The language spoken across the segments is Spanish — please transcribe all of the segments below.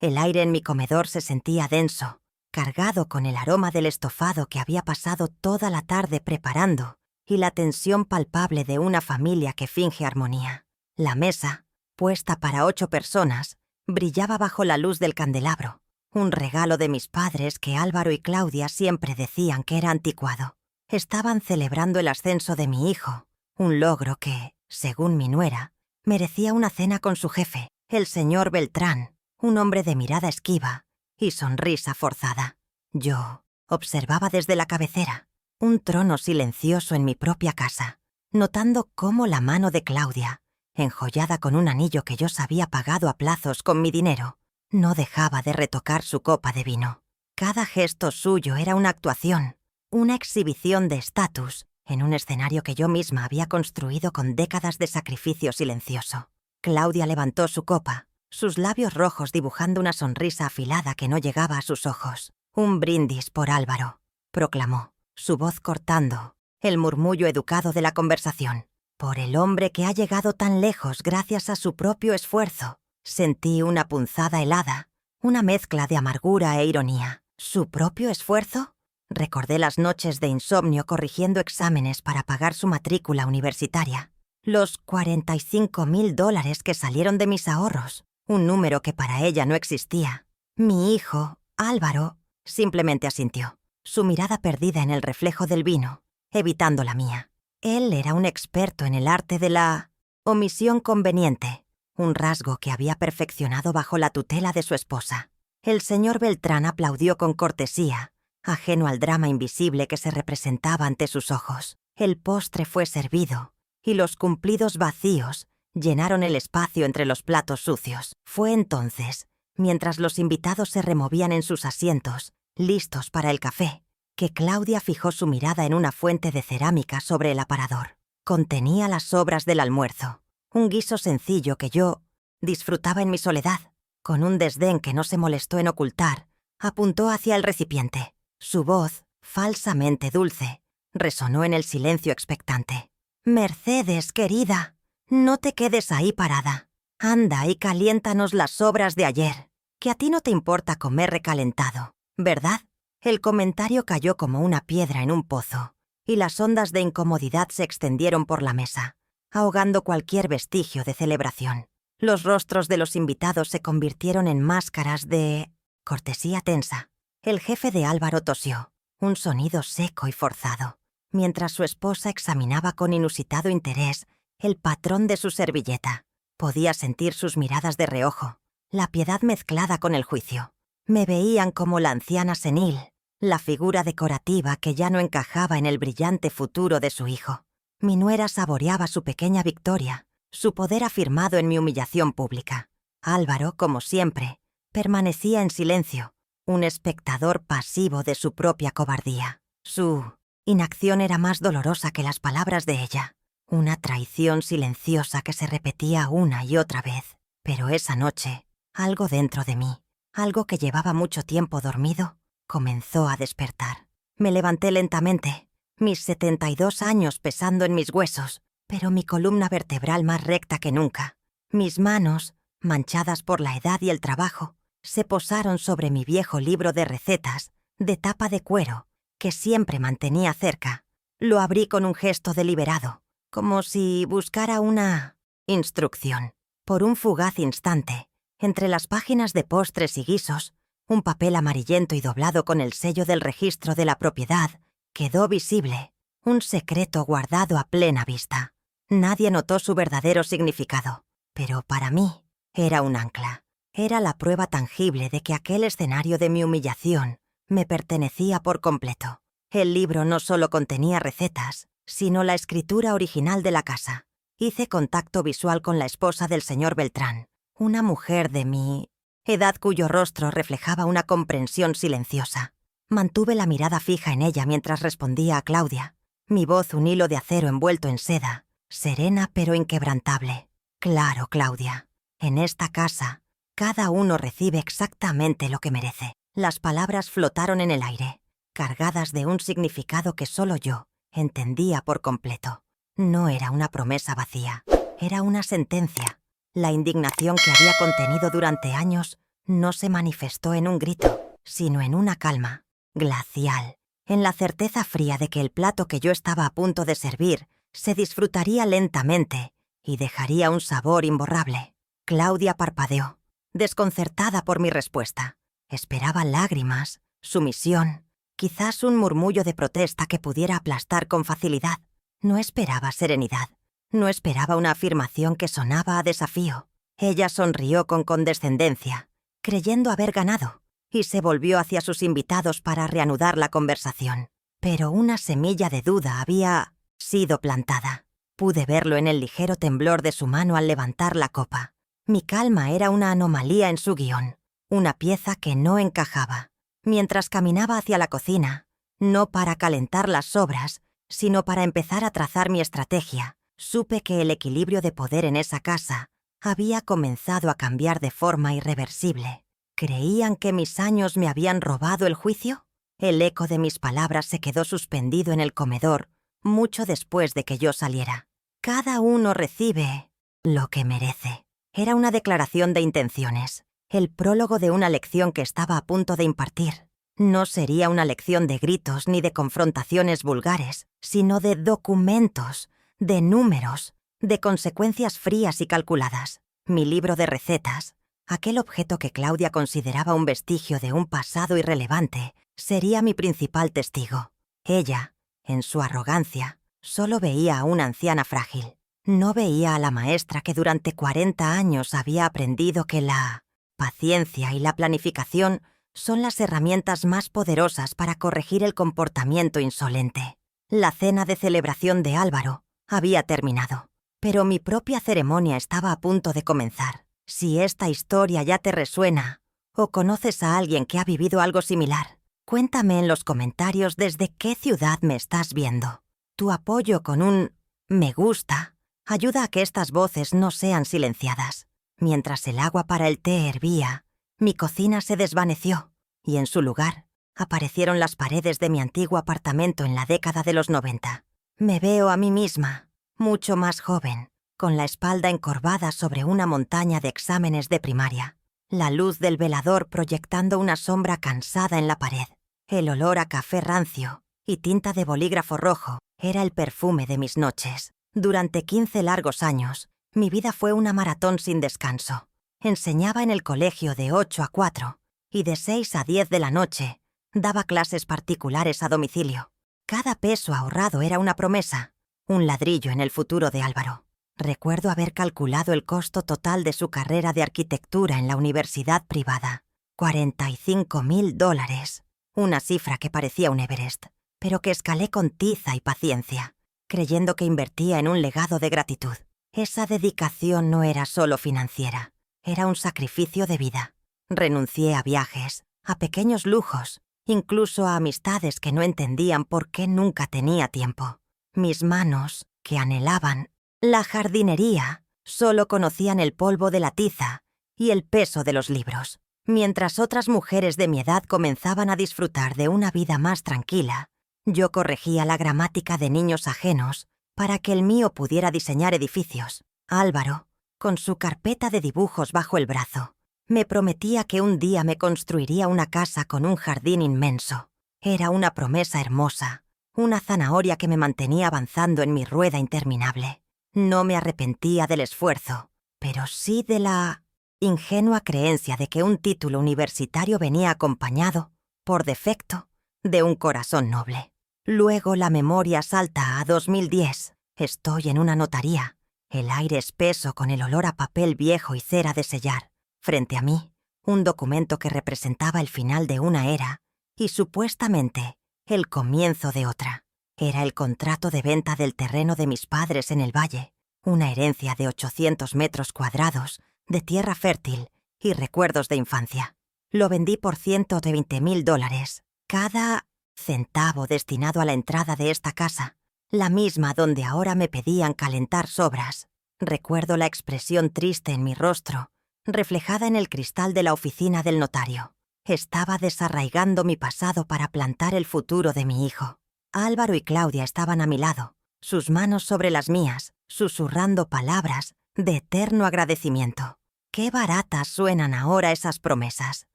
El aire en mi comedor se sentía denso, cargado con el aroma del estofado que había pasado toda la tarde preparando y la tensión palpable de una familia que finge armonía. La mesa, puesta para 8 personas, brillaba bajo la luz del candelabro, un regalo de mis padres que Álvaro y Claudia siempre decían que era anticuado. Estaban celebrando el ascenso de mi hijo, un logro que, según mi nuera, merecía una cena con su jefe, el señor Beltrán, un hombre de mirada esquiva y sonrisa forzada. Yo observaba desde la cabecera, un trono silencioso en mi propia casa, notando cómo la mano de Claudia, enjollada con un anillo que yo sabía pagado a plazos con mi dinero, no dejaba de retocar su copa de vino. Cada gesto suyo era una actuación, una exhibición de estatus en un escenario que yo misma había construido con décadas de sacrificio silencioso. Claudia levantó su copa, sus labios rojos dibujando una sonrisa afilada que no llegaba a sus ojos. «Un brindis por Álvaro», proclamó, su voz cortando el murmullo educado de la conversación. «Por el hombre que ha llegado tan lejos gracias a su propio esfuerzo». Sentí una punzada helada, una mezcla de amargura e ironía. ¿Su propio esfuerzo? Recordé las noches de insomnio corrigiendo exámenes para pagar su matrícula universitaria. Los $45,000 que salieron de mis ahorros, un número que para ella no existía. Mi hijo, Álvaro, simplemente asintió, su mirada perdida en el reflejo del vino, evitando la mía. Él era un experto en el arte de la omisión conveniente, un rasgo que había perfeccionado bajo la tutela de su esposa. El señor Beltrán aplaudió con cortesía, ajeno al drama invisible que se representaba ante sus ojos. El postre fue servido, y los cumplidos vacíos llenaron el espacio entre los platos sucios. Fue entonces, mientras los invitados se removían en sus asientos, listos para el café, que Claudia fijó su mirada en una fuente de cerámica sobre el aparador. Contenía las sobras del almuerzo, un guiso sencillo que yo disfrutaba en mi soledad. Con un desdén que no se molestó en ocultar, apuntó hacia el recipiente. Su voz, falsamente dulce, resonó en el silencio expectante. «Mercedes, querida, no te quedes ahí parada. Anda y caliéntanos las sobras de ayer, que a ti no te importa comer recalentado, ¿verdad?» El comentario cayó como una piedra en un pozo, y las ondas de incomodidad se extendieron por la mesa, ahogando cualquier vestigio de celebración. Los rostros de los invitados se convirtieron en máscaras de cortesía tensa. El jefe de Álvaro tosió, un sonido seco y forzado, mientras su esposa examinaba con inusitado interés el patrón de su servilleta. Podía sentir sus miradas de reojo, la piedad mezclada con el juicio. Me veían como la anciana senil, la figura decorativa que ya no encajaba en el brillante futuro de su hijo. Mi nuera saboreaba su pequeña victoria, su poder afirmado en mi humillación pública. Álvaro, como siempre, permanecía en silencio, un espectador pasivo de su propia cobardía. Su inacción era más dolorosa que las palabras de ella, una traición silenciosa que se repetía una y otra vez. Pero esa noche, algo dentro de mí, algo que llevaba mucho tiempo dormido, comenzó a despertar. Me levanté lentamente, mis 72 años pesando en mis huesos, pero mi columna vertebral más recta que nunca. Mis manos, manchadas por la edad y el trabajo, se posaron sobre mi viejo libro de recetas, de tapa de cuero, que siempre mantenía cerca. Lo abrí con un gesto deliberado, como si buscara una instrucción. Por un fugaz instante, entre las páginas de postres y guisos, un papel amarillento y doblado con el sello del registro de la propiedad, quedó visible, un secreto guardado a plena vista. Nadie notó su verdadero significado, pero para mí era un ancla. Era la prueba tangible de que aquel escenario de mi humillación me pertenecía por completo. El libro no solo contenía recetas, sino la escritura original de la casa. Hice contacto visual con la esposa del señor Beltrán, una mujer de mi edad cuyo rostro reflejaba una comprensión silenciosa. Mantuve la mirada fija en ella mientras respondía a Claudia, mi voz un hilo de acero envuelto en seda, serena pero inquebrantable. «Claro, Claudia, en esta casa, cada uno recibe exactamente lo que merece». Las palabras flotaron en el aire, cargadas de un significado que solo yo entendía por completo. No era una promesa vacía, era una sentencia. La indignación que había contenido durante años no se manifestó en un grito, sino en una calma glacial, en la certeza fría de que el plato que yo estaba a punto de servir se disfrutaría lentamente y dejaría un sabor imborrable. Claudia parpadeó, desconcertada por mi respuesta. Esperaba lágrimas, sumisión, quizás un murmullo de protesta que pudiera aplastar con facilidad. No esperaba serenidad. No esperaba una afirmación que sonaba a desafío. Ella sonrió con condescendencia, creyendo haber ganado, y se volvió hacia sus invitados para reanudar la conversación. Pero una semilla de duda había sido plantada. Pude verlo en el ligero temblor de su mano al levantar la copa. Mi calma era una anomalía en su guión, una pieza que no encajaba. Mientras caminaba hacia la cocina, no para calentar las sobras, sino para empezar a trazar mi estrategia, supe que el equilibrio de poder en esa casa había comenzado a cambiar de forma irreversible. ¿Creían que mis años me habían robado el juicio? El eco de mis palabras se quedó suspendido en el comedor mucho después de que yo saliera. Cada uno recibe lo que merece. Era una declaración de intenciones, el prólogo de una lección que estaba a punto de impartir. No sería una lección de gritos ni de confrontaciones vulgares, sino de documentos, de números, de consecuencias frías y calculadas. Mi libro de recetas, aquel objeto que Claudia consideraba un vestigio de un pasado irrelevante, sería mi principal testigo. Ella, en su arrogancia, solo veía a una anciana frágil. No veía a la maestra que durante 40 años había aprendido que la paciencia y la planificación son las herramientas más poderosas para corregir el comportamiento insolente. La cena de celebración de Álvaro había terminado, pero mi propia ceremonia estaba a punto de comenzar. Si esta historia ya te resuena, o conoces a alguien que ha vivido algo similar, cuéntame en los comentarios desde qué ciudad me estás viendo. Tu apoyo con un me gusta ayuda a que estas voces no sean silenciadas. Mientras el agua para el té hervía, mi cocina se desvaneció y en su lugar aparecieron las paredes de mi antiguo apartamento en la década de los 90. Me veo a mí misma, mucho más joven, con la espalda encorvada sobre una montaña de exámenes de primaria, la luz del velador proyectando una sombra cansada en la pared. El olor a café rancio y tinta de bolígrafo rojo era el perfume de mis noches. Durante 15 largos años, mi vida fue una maratón sin descanso. Enseñaba en el colegio de 8 a 4 y de 6 a 10 de la noche daba clases particulares a domicilio. Cada peso ahorrado era una promesa, un ladrillo en el futuro de Álvaro. Recuerdo haber calculado el costo total de su carrera de arquitectura en la universidad privada. $45.000. Una cifra que parecía un Everest, pero que escalé con tiza y paciencia, creyendo que invertía en un legado de gratitud. Esa dedicación no era solo financiera, era un sacrificio de vida. Renuncié a viajes, a pequeños lujos, incluso a amistades que no entendían por qué nunca tenía tiempo. Mis manos, que anhelaban la jardinería, solo conocían el polvo de la tiza y el peso de los libros. Mientras otras mujeres de mi edad comenzaban a disfrutar de una vida más tranquila, yo corregía la gramática de niños ajenos para que el mío pudiera diseñar edificios. Álvaro, con su carpeta de dibujos bajo el brazo, me prometía que un día me construiría una casa con un jardín inmenso. Era una promesa hermosa, una zanahoria que me mantenía avanzando en mi rueda interminable. No me arrepentía del esfuerzo, pero sí de la ingenua creencia de que un título universitario venía acompañado, por defecto, de un corazón noble. Luego la memoria salta a 2010. Estoy en una notaría, el aire espeso con el olor a papel viejo y cera de sellar. Frente a mí, un documento que representaba el final de una era y supuestamente el comienzo de otra. Era el contrato de venta del terreno de mis padres en el valle, una herencia de 800 metros cuadrados de tierra fértil y recuerdos de infancia. Lo vendí por $120.000. Cada centavo destinado a la entrada de esta casa, la misma donde ahora me pedían calentar sobras. Recuerdo la expresión triste en mi rostro, reflejada en el cristal de la oficina del notario. Estaba desarraigando mi pasado para plantar el futuro de mi hijo. Álvaro y Claudia estaban a mi lado, sus manos sobre las mías, susurrando palabras de eterno agradecimiento. Qué baratas suenan ahora esas promesas.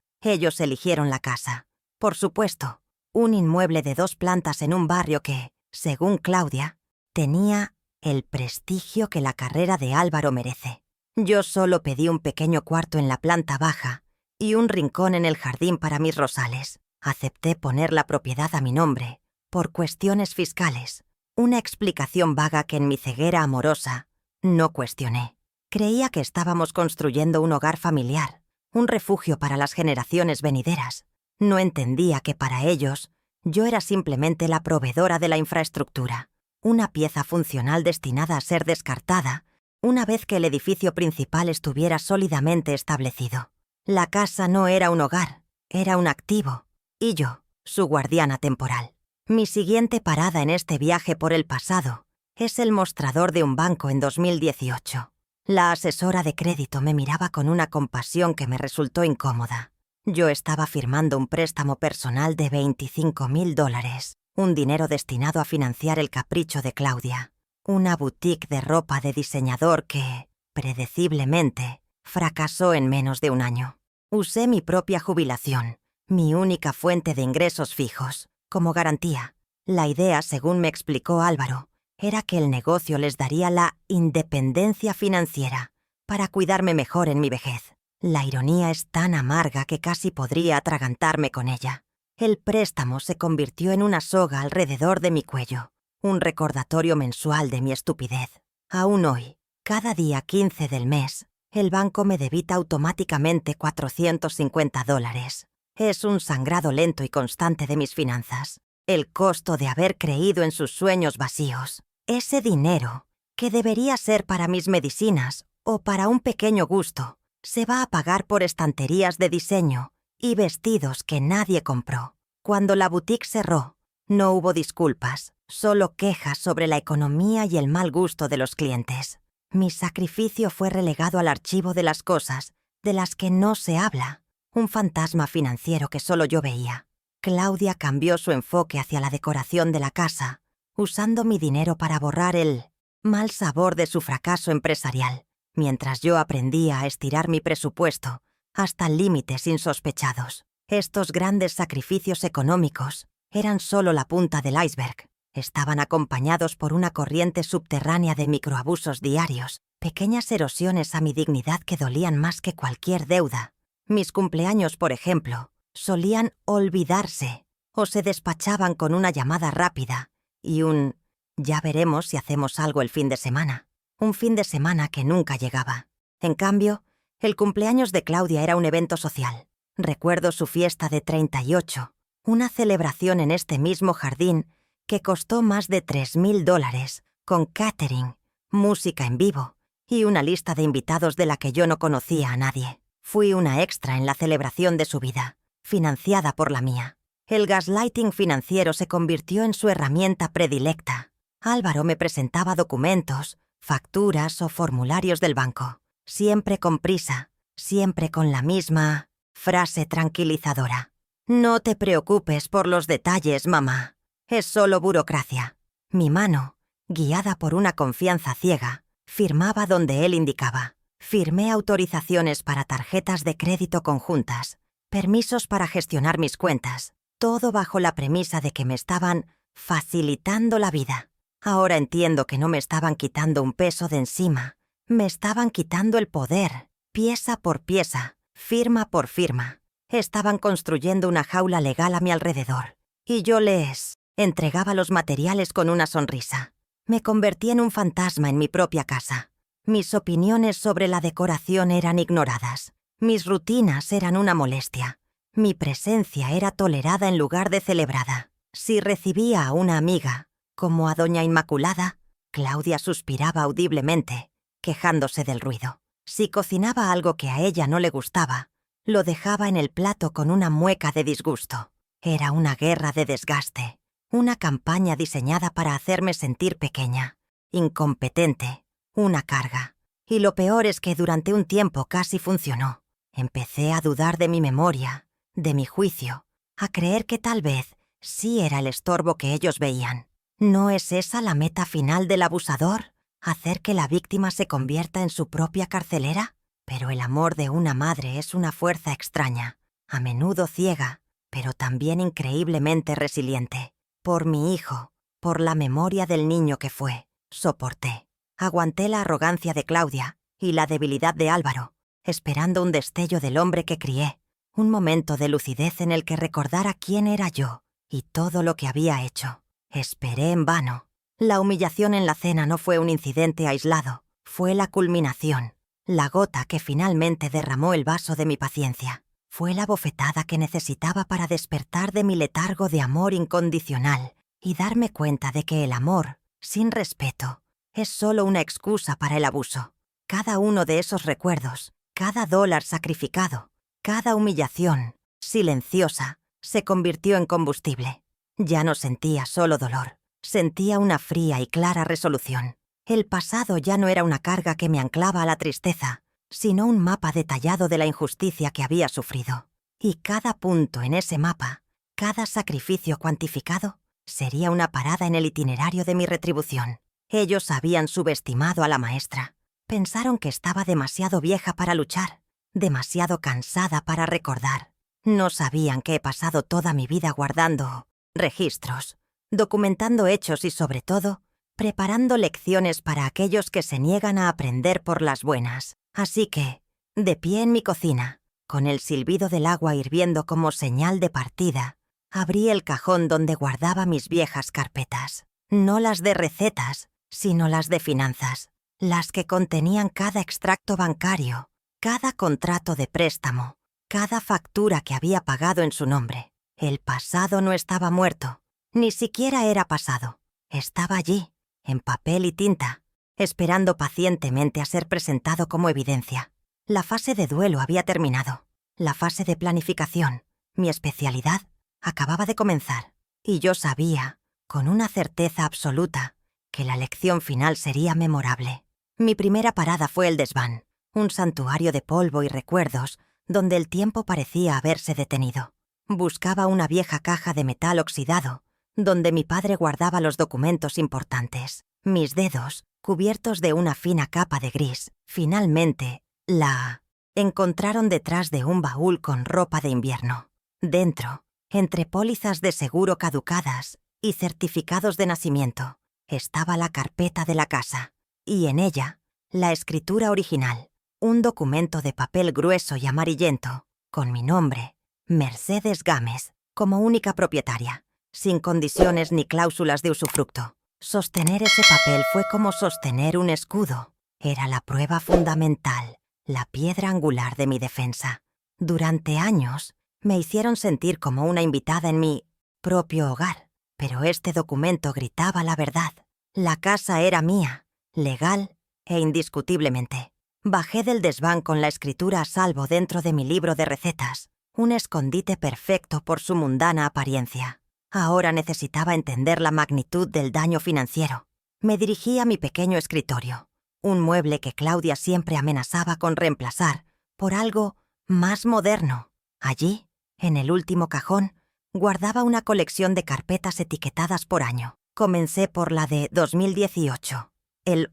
Ellos eligieron la casa. Por supuesto, un inmueble de 2 plantas en un barrio que, según Claudia, tenía el prestigio que la carrera de Álvaro merece. Yo solo pedí un pequeño cuarto en la planta baja y un rincón en el jardín para mis rosales. Acepté poner la propiedad a mi nombre, por cuestiones fiscales, una explicación vaga que en mi ceguera amorosa no cuestioné. Creía que estábamos construyendo un hogar familiar, un refugio para las generaciones venideras. No entendía que para ellos yo era simplemente la proveedora de la infraestructura, una pieza funcional destinada a ser descartada una vez que el edificio principal estuviera sólidamente establecido. La casa no era un hogar, era un activo, y yo, su guardiana temporal. Mi siguiente parada en este viaje por el pasado es el mostrador de un banco en 2018. La asesora de crédito me miraba con una compasión que me resultó incómoda. Yo estaba firmando un préstamo personal de $25,000, un dinero destinado a financiar el capricho de Claudia, una boutique de ropa de diseñador que, predeciblemente, fracasó en menos de un año. Usé mi propia jubilación, mi única fuente de ingresos fijos, como garantía. La idea, según me explicó Álvaro, era que el negocio les daría la independencia financiera para cuidarme mejor en mi vejez. La ironía es tan amarga que casi podría atragantarme con ella. El préstamo se convirtió en una soga alrededor de mi cuello, un recordatorio mensual de mi estupidez. Aún hoy, cada día 15 del mes, el banco me debita automáticamente $450. Es un sangrado lento y constante de mis finanzas. El costo de haber creído en sus sueños vacíos. Ese dinero, que debería ser para mis medicinas o para un pequeño gusto, se va a pagar por estanterías de diseño y vestidos que nadie compró. Cuando la boutique cerró, no hubo disculpas, solo quejas sobre la economía y el mal gusto de los clientes. Mi sacrificio fue relegado al archivo de las cosas de las que no se habla, un fantasma financiero que solo yo veía. Claudia cambió su enfoque hacia la decoración de la casa, usando mi dinero para borrar el mal sabor de su fracaso empresarial, mientras yo aprendía a estirar mi presupuesto hasta límites insospechados. Estos grandes sacrificios económicos eran solo la punta del iceberg. Estaban acompañados por una corriente subterránea de microabusos diarios, pequeñas erosiones a mi dignidad que dolían más que cualquier deuda. Mis cumpleaños, por ejemplo, solían olvidarse o se despachaban con una llamada rápida y un «ya veremos si hacemos algo el fin de semana». Un fin de semana que nunca llegaba. En cambio, el cumpleaños de Claudia era un evento social. Recuerdo su fiesta de 38, una celebración en este mismo jardín que costó más de $3,000, con catering, música en vivo y una lista de invitados de la que yo no conocía a nadie. Fui una extra en la celebración de su vida, financiada por la mía. El gaslighting financiero se convirtió en su herramienta predilecta. Álvaro me presentaba documentos, facturas o formularios del banco, siempre con prisa, siempre con la misma frase tranquilizadora. «No te preocupes por los detalles, mamá. Es solo burocracia». Mi mano, guiada por una confianza ciega, firmaba donde él indicaba. Firmé autorizaciones para tarjetas de crédito conjuntas, permisos para gestionar mis cuentas, todo bajo la premisa de que me estaban facilitando la vida. Ahora entiendo que no me estaban quitando un peso de encima, me estaban quitando el poder, pieza por pieza, firma por firma. Estaban construyendo una jaula legal a mi alrededor, y yo les entregaba los materiales con una sonrisa. Me convertí en un fantasma en mi propia casa. Mis opiniones sobre la decoración eran ignoradas. Mis rutinas eran una molestia. Mi presencia era tolerada en lugar de celebrada. Si recibía a una amiga, como a doña Inmaculada, Claudia suspiraba audiblemente, quejándose del ruido. Si cocinaba algo que a ella no le gustaba, lo dejaba en el plato con una mueca de disgusto. Era una guerra de desgaste, una campaña diseñada para hacerme sentir pequeña, incompetente, una carga. Y lo peor es que durante un tiempo casi funcionó. Empecé a dudar de mi memoria, de mi juicio, a creer que tal vez sí era el estorbo que ellos veían. ¿No es esa la meta final del abusador? ¿Hacer que la víctima se convierta en su propia carcelera? Pero el amor de una madre es una fuerza extraña, a menudo ciega, pero también increíblemente resiliente. Por mi hijo, por la memoria del niño que fue, soporté. Aguanté la arrogancia de Claudia y la debilidad de Álvaro, esperando un destello del hombre que crié, un momento de lucidez en el que recordara quién era yo y todo lo que había hecho. Esperé en vano. La humillación en la cena no fue un incidente aislado, fue la culminación, la gota que finalmente derramó el vaso de mi paciencia. Fue la bofetada que necesitaba para despertar de mi letargo de amor incondicional y darme cuenta de que el amor, sin respeto, es solo una excusa para el abuso. Cada uno de esos recuerdos, cada dólar sacrificado, cada humillación, silenciosa, se convirtió en combustible. Ya no sentía solo dolor, sentía una fría y clara resolución. El pasado ya no era una carga que me anclaba a la tristeza, sino un mapa detallado de la injusticia que había sufrido. Y cada punto en ese mapa, cada sacrificio cuantificado, sería una parada en el itinerario de mi retribución. Ellos habían subestimado a la maestra. Pensaron que estaba demasiado vieja para luchar, demasiado cansada para recordar. No sabían que he pasado toda mi vida guardando registros, documentando hechos y, sobre todo, preparando lecciones para aquellos que se niegan a aprender por las buenas. Así que, de pie en mi cocina, con el silbido del agua hirviendo como señal de partida, abrí el cajón donde guardaba mis viejas carpetas. No las de recetas, sino las de finanzas, las que contenían cada extracto bancario, cada contrato de préstamo, cada factura que había pagado en su nombre. El pasado no estaba muerto, ni siquiera era pasado. Estaba allí, en papel y tinta, esperando pacientemente a ser presentado como evidencia. La fase de duelo había terminado. La fase de planificación, mi especialidad, acababa de comenzar. Y yo sabía, con una certeza absoluta, que la lección final sería memorable. Mi primera parada fue el desván, un santuario de polvo y recuerdos donde el tiempo parecía haberse detenido. Buscaba una vieja caja de metal oxidado, donde mi padre guardaba los documentos importantes. Mis dedos, cubiertos de una fina capa de gris, finalmente la encontraron detrás de un baúl con ropa de invierno. Dentro, entre pólizas de seguro caducadas y certificados de nacimiento, estaba la carpeta de la casa, y en ella, la escritura original, un documento de papel grueso y amarillento, con mi nombre, Mercedes Gámez, como única propietaria, sin condiciones ni cláusulas de usufructo. Sostener ese papel fue como sostener un escudo. Era la prueba fundamental, la piedra angular de mi defensa. Durante años, me hicieron sentir como una invitada en mi propio hogar, pero este documento gritaba la verdad. La casa era mía, legal e indiscutiblemente. Bajé del desván con la escritura a salvo dentro de mi libro de recetas, un escondite perfecto por su mundana apariencia. Ahora necesitaba entender la magnitud del daño financiero. Me dirigí a mi pequeño escritorio, un mueble que Claudia siempre amenazaba con reemplazar por algo más moderno. Allí, en el último cajón, guardaba una colección de carpetas etiquetadas por año. Comencé por la de 2018, el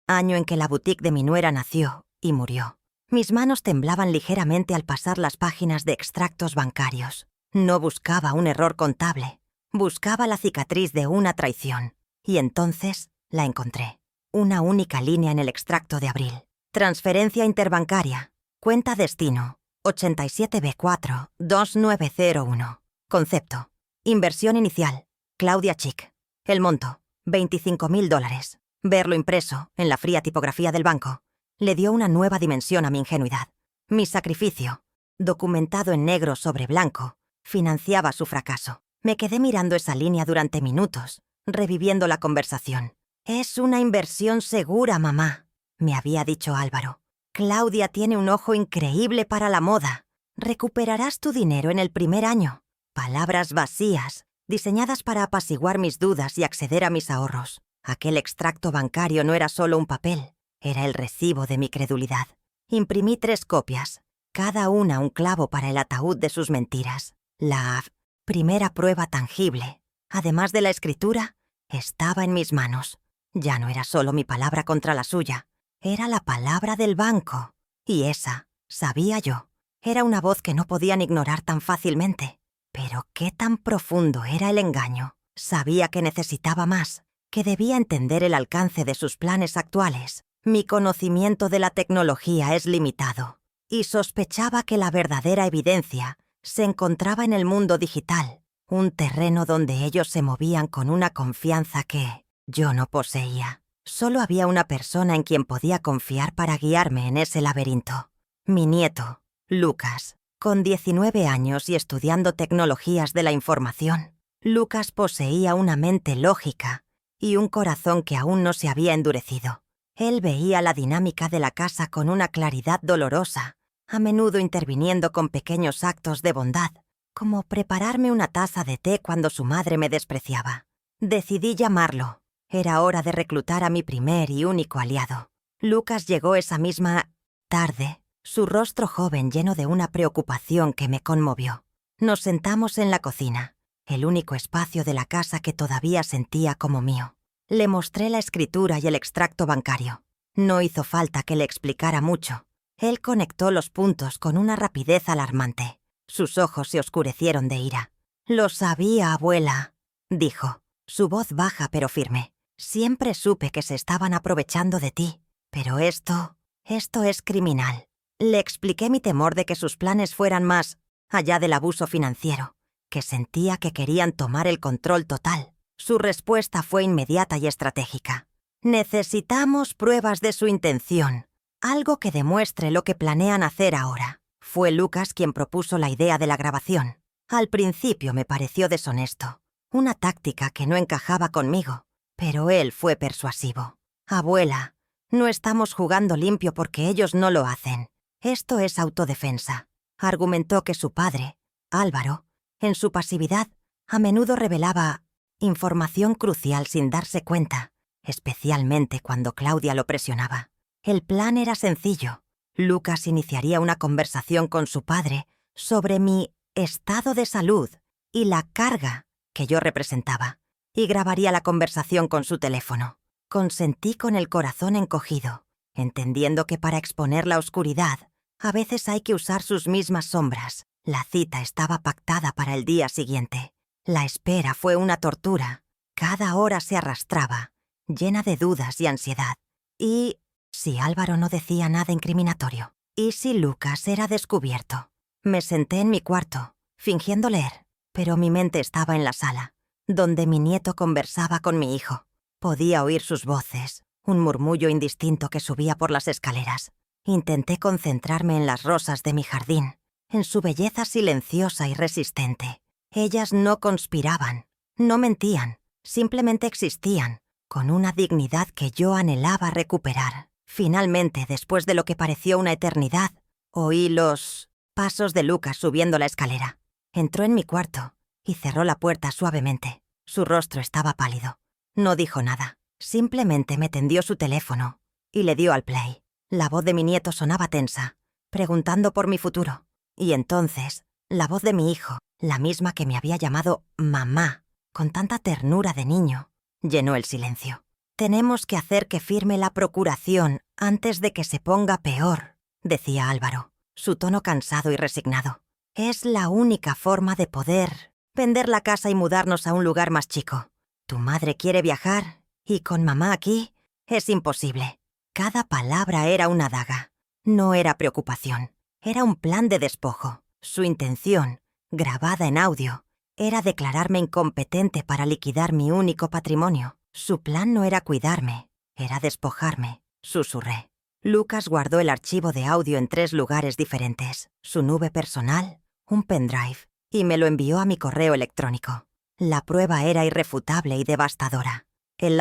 año en que la boutique de mi nuera nació y murió. Mis manos temblaban ligeramente al pasar las páginas de extractos bancarios. No buscaba un error contable, buscaba la cicatriz de una traición. Y entonces la encontré. Una única línea en el extracto de abril. Transferencia interbancaria. Cuenta destino. 87B4-2901. Concepto. Inversión inicial. Claudia Chic. El monto. $25.000. Verlo impreso, en la fría tipografía del banco, le dio una nueva dimensión a mi ingenuidad. Mi sacrificio, documentado en negro sobre blanco, financiaba su fracaso. Me quedé mirando esa línea durante minutos, reviviendo la conversación. «Es una inversión segura, mamá», me había dicho Álvaro. «Claudia tiene un ojo increíble para la moda. Recuperarás tu dinero en el primer año». Palabras vacías, diseñadas para apaciguar mis dudas y acceder a mis ahorros. Aquel extracto bancario no era solo un papel, era el recibo de mi credulidad. Imprimí 3 copias, cada una un clavo para el ataúd de sus mentiras. La primera prueba tangible, además de la escritura, estaba en mis manos. Ya no era solo mi palabra contra la suya, era la palabra del banco. Y esa, sabía yo, era una voz que no podían ignorar tan fácilmente. Pero qué tan profundo era el engaño. Sabía que necesitaba más, que debía entender el alcance de sus planes actuales. Mi conocimiento de la tecnología es limitado, y sospechaba que la verdadera evidencia se encontraba en el mundo digital, un terreno donde ellos se movían con una confianza que yo no poseía. Solo había una persona en quien podía confiar para guiarme en ese laberinto. Mi nieto, Lucas. Con 19 años y estudiando tecnologías de la información, Lucas poseía una mente lógica y un corazón que aún no se había endurecido. Él veía la dinámica de la casa con una claridad dolorosa, a menudo interviniendo con pequeños actos de bondad, como prepararme una taza de té cuando su madre me despreciaba. Decidí llamarlo. Era hora de reclutar a mi primer y único aliado. Lucas llegó esa misma tarde, su rostro joven lleno de una preocupación que me conmovió. Nos sentamos en la cocina, el único espacio de la casa que todavía sentía como mío. Le mostré la escritura y el extracto bancario. No hizo falta que le explicara mucho. Él conectó los puntos con una rapidez alarmante. Sus ojos se oscurecieron de ira. «Lo sabía, abuela», dijo, su voz baja pero firme. «Siempre supe que se estaban aprovechando de ti, pero esto es criminal». Le expliqué mi temor de que sus planes fueran más allá del abuso financiero, que sentía que querían tomar el control total. Su respuesta fue inmediata y estratégica. «Necesitamos pruebas de su intención, algo que demuestre lo que planean hacer ahora». Fue Lucas quien propuso la idea de la grabación. Al principio me pareció deshonesto, una táctica que no encajaba conmigo, pero él fue persuasivo. «Abuela, no estamos jugando limpio porque ellos no lo hacen. Esto es autodefensa», argumentó que su padre, Álvaro, en su pasividad, a menudo revelaba información crucial sin darse cuenta, especialmente cuando Claudia lo presionaba. El plan era sencillo. Lucas iniciaría una conversación con su padre sobre mi estado de salud y la carga que yo representaba, y grabaría la conversación con su teléfono. Consentí con el corazón encogido, entendiendo que para exponer la oscuridad, a veces hay que usar sus mismas sombras. La cita estaba pactada para el día siguiente. La espera fue una tortura. Cada hora se arrastraba, llena de dudas y ansiedad. ¿Y si Álvaro no decía nada incriminatorio? ¿Y si Lucas era descubierto? Me senté en mi cuarto, fingiendo leer, pero mi mente estaba en la sala, donde mi nieto conversaba con mi hijo. Podía oír sus voces, un murmullo indistinto que subía por las escaleras. Intenté concentrarme en las rosas de mi jardín, en su belleza silenciosa y resistente. Ellas no conspiraban, no mentían, simplemente existían, con una dignidad que yo anhelaba recuperar. Finalmente, después de lo que pareció una eternidad, oí los pasos de Lucas subiendo la escalera. Entró en mi cuarto y cerró la puerta suavemente. Su rostro estaba pálido. No dijo nada, simplemente me tendió su teléfono y le dio al play. La voz de mi nieto sonaba tensa, preguntando por mi futuro. Y entonces, la voz de mi hijo, la misma que me había llamado mamá, con tanta ternura de niño, llenó el silencio. «Tenemos que hacer que firme la procuración antes de que se ponga peor», decía Álvaro, su tono cansado y resignado. «Es la única forma de poder vender la casa y mudarnos a un lugar más chico. Tu madre quiere viajar y con mamá aquí es imposible». Cada palabra era una daga. No era preocupación, era un plan de despojo. Su intención, grabada en audio, era declararme incompetente para liquidar mi único patrimonio. Su plan no era cuidarme, era despojarme, susurré. Lucas guardó el archivo de audio en 3 lugares diferentes, su nube personal, un pendrive, y me lo envió a mi correo electrónico. La prueba era irrefutable y devastadora. El